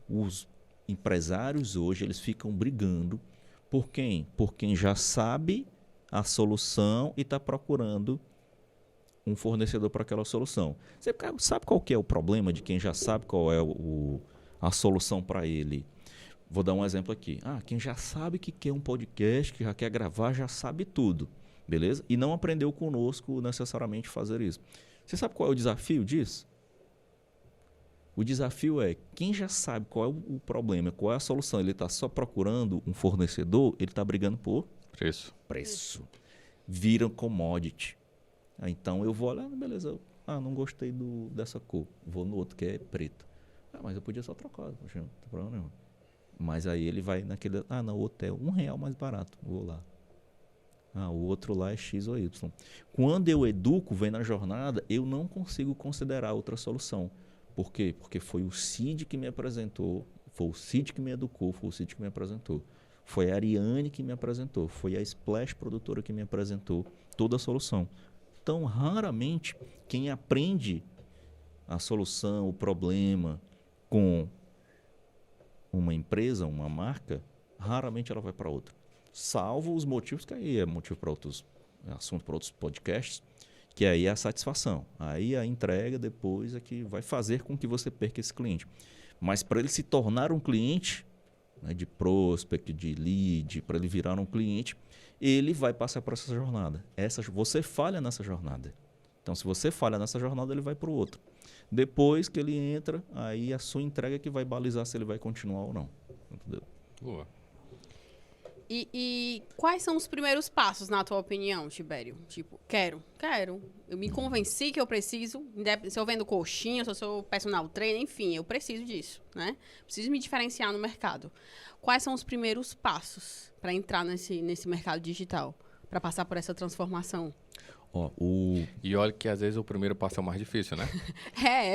Os empresários hoje, eles ficam brigando por quem? Por quem já sabe a solução e está procurando um fornecedor para aquela solução. Você sabe qual que é o problema de quem já sabe qual é a solução para ele? Vou dar um exemplo aqui. Quem já sabe que quer um podcast, que já quer gravar, já sabe tudo, beleza? E não aprendeu conosco necessariamente fazer isso. Você sabe qual é o desafio disso? O desafio é, quem já sabe qual é o problema, qual é a solução, ele está só procurando um fornecedor, ele está brigando por preço. Vira commodity. Então eu vou olhar, beleza, não gostei dessa cor, vou no outro que é preto. Mas eu podia só trocar, não tem problema nenhum. Mas aí ele vai naquele, não, o outro é R$1 mais barato, vou lá. O outro lá é X ou Y. Quando eu educo, vem na jornada, eu não consigo considerar outra solução. Por quê? Porque foi o CID que me apresentou, foi o CID que me educou, foi o CID que me apresentou. Foi a Ariane que me apresentou, foi a Splash produtora que me apresentou toda a solução. Então, raramente, quem aprende a solução, o problema com uma empresa, uma marca, raramente ela vai para outra. Salvo os motivos, que aí é motivo para outros assuntos, para outros podcasts, que aí é a satisfação. Aí a entrega depois é que vai fazer com que você perca esse cliente. Mas para ele se tornar um cliente, de prospect, de lead, para ele virar um cliente, ele vai passar por essa jornada. Você falha nessa jornada. Então, se você falha nessa jornada, ele vai para o outro. Depois que ele entra, aí a sua entrega é que vai balizar se ele vai continuar ou não. Entendeu? Boa. E quais são os primeiros passos, na tua opinião, Tibério? Tipo, quero. Eu me convenci que eu preciso, se eu vendo coxinha, se eu sou personal trainer, enfim, eu preciso disso, né? Preciso me diferenciar no mercado. Quais são os primeiros passos para entrar nesse mercado digital, para passar por essa transformação? E olha que às vezes o primeiro passo é o mais difícil, né?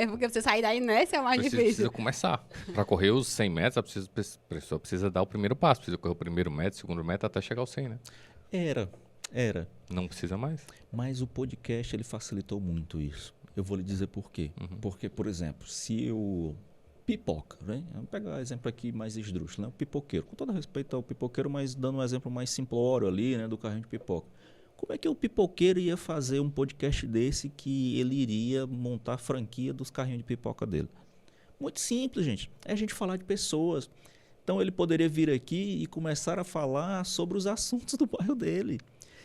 Porque você sair da inércia é o mais difícil. Precisa começar. Para correr os 100 metros, a pessoa precisa dar o primeiro passo. Precisa correr o primeiro metro, o segundo metro, até chegar aos 100, né? Era. Não precisa mais. Mas o podcast, ele facilitou muito isso. Eu vou lhe dizer por quê. Porque, por exemplo, se eu... Pipoca, né? Vamos pegar um exemplo aqui mais esdrúxulo, né? O pipoqueiro. Com todo respeito ao pipoqueiro, mas dando um exemplo mais simplório ali, né? Do carrinho de pipoca. Como é que o pipoqueiro ia fazer um podcast desse que ele iria montar a franquia dos carrinhos de pipoca dele? Muito simples, gente. É a gente falar de pessoas. Então, ele poderia vir aqui e começar a falar sobre os assuntos do bairro dele.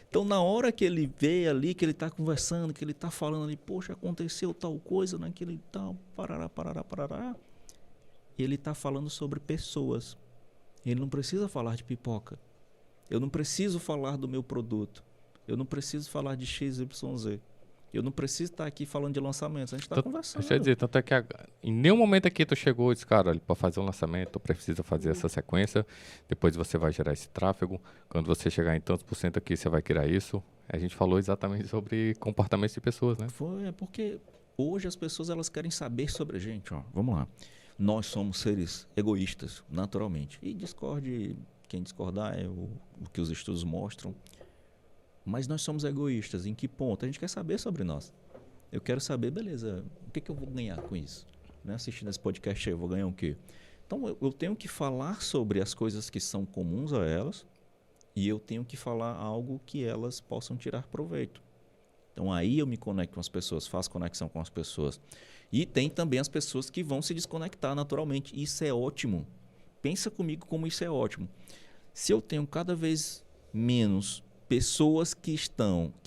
Então, na hora que ele vê ali, que ele está conversando, que ele está falando ali, poxa, aconteceu tal coisa naquele tal, parará, ele está falando sobre pessoas. Ele não precisa falar de pipoca. Eu não preciso falar do meu produto. Eu não preciso falar de XYZ. Eu não preciso estar aqui falando de lançamentos. A gente está conversando. Deixa eu dizer, tanto é que em nenhum momento aqui tu chegou e disse, cara, para fazer um lançamento, tu precisa fazer essa sequência, depois você vai gerar esse tráfego, quando você chegar em tantos % aqui, você vai criar isso. A gente falou exatamente sobre comportamentos de pessoas, né? Porque hoje as pessoas elas querem saber sobre a gente. Vamos lá. Nós somos seres egoístas, naturalmente. E quem discordar é o que os estudos mostram. Mas nós somos egoístas. Em que ponto? A gente quer saber sobre nós. eu quero saber, beleza, o que eu vou ganhar com isso? Né? Assistindo esse podcast aí, eu vou ganhar o quê? Então, eu tenho que falar sobre as coisas que são comuns a elas e eu tenho que falar algo que elas possam tirar proveito. Então, aí eu me conecto com as pessoas, faço conexão com as pessoas. E tem também as pessoas que vão se desconectar naturalmente. Isso é ótimo. Pensa comigo como isso é ótimo. Se eu tenho cada vez menos pessoas que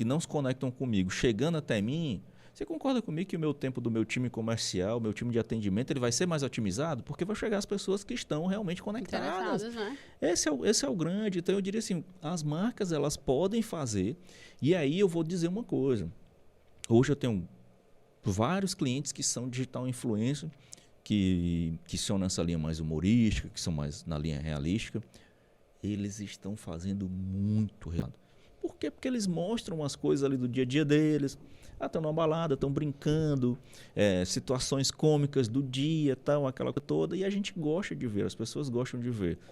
não se conectam comigo, chegando até mim, você concorda comigo que o meu tempo do meu time comercial, meu time de atendimento, ele vai ser mais otimizado? Porque vai chegar as pessoas que estão realmente conectadas. Né? Esse é o grande. Então, eu diria assim, as marcas, elas podem fazer. E aí eu vou dizer uma coisa. Hoje eu tenho vários clientes que são digital influencer, que são nessa linha mais humorística, que são mais na linha realística. Eles estão fazendo muito resultado. Por quê? Porque eles mostram as coisas ali do dia a dia deles. Estão numa balada, estão brincando, situações cômicas do dia, tal, aquela coisa toda. E a gente gosta de ver, as pessoas gostam de ver.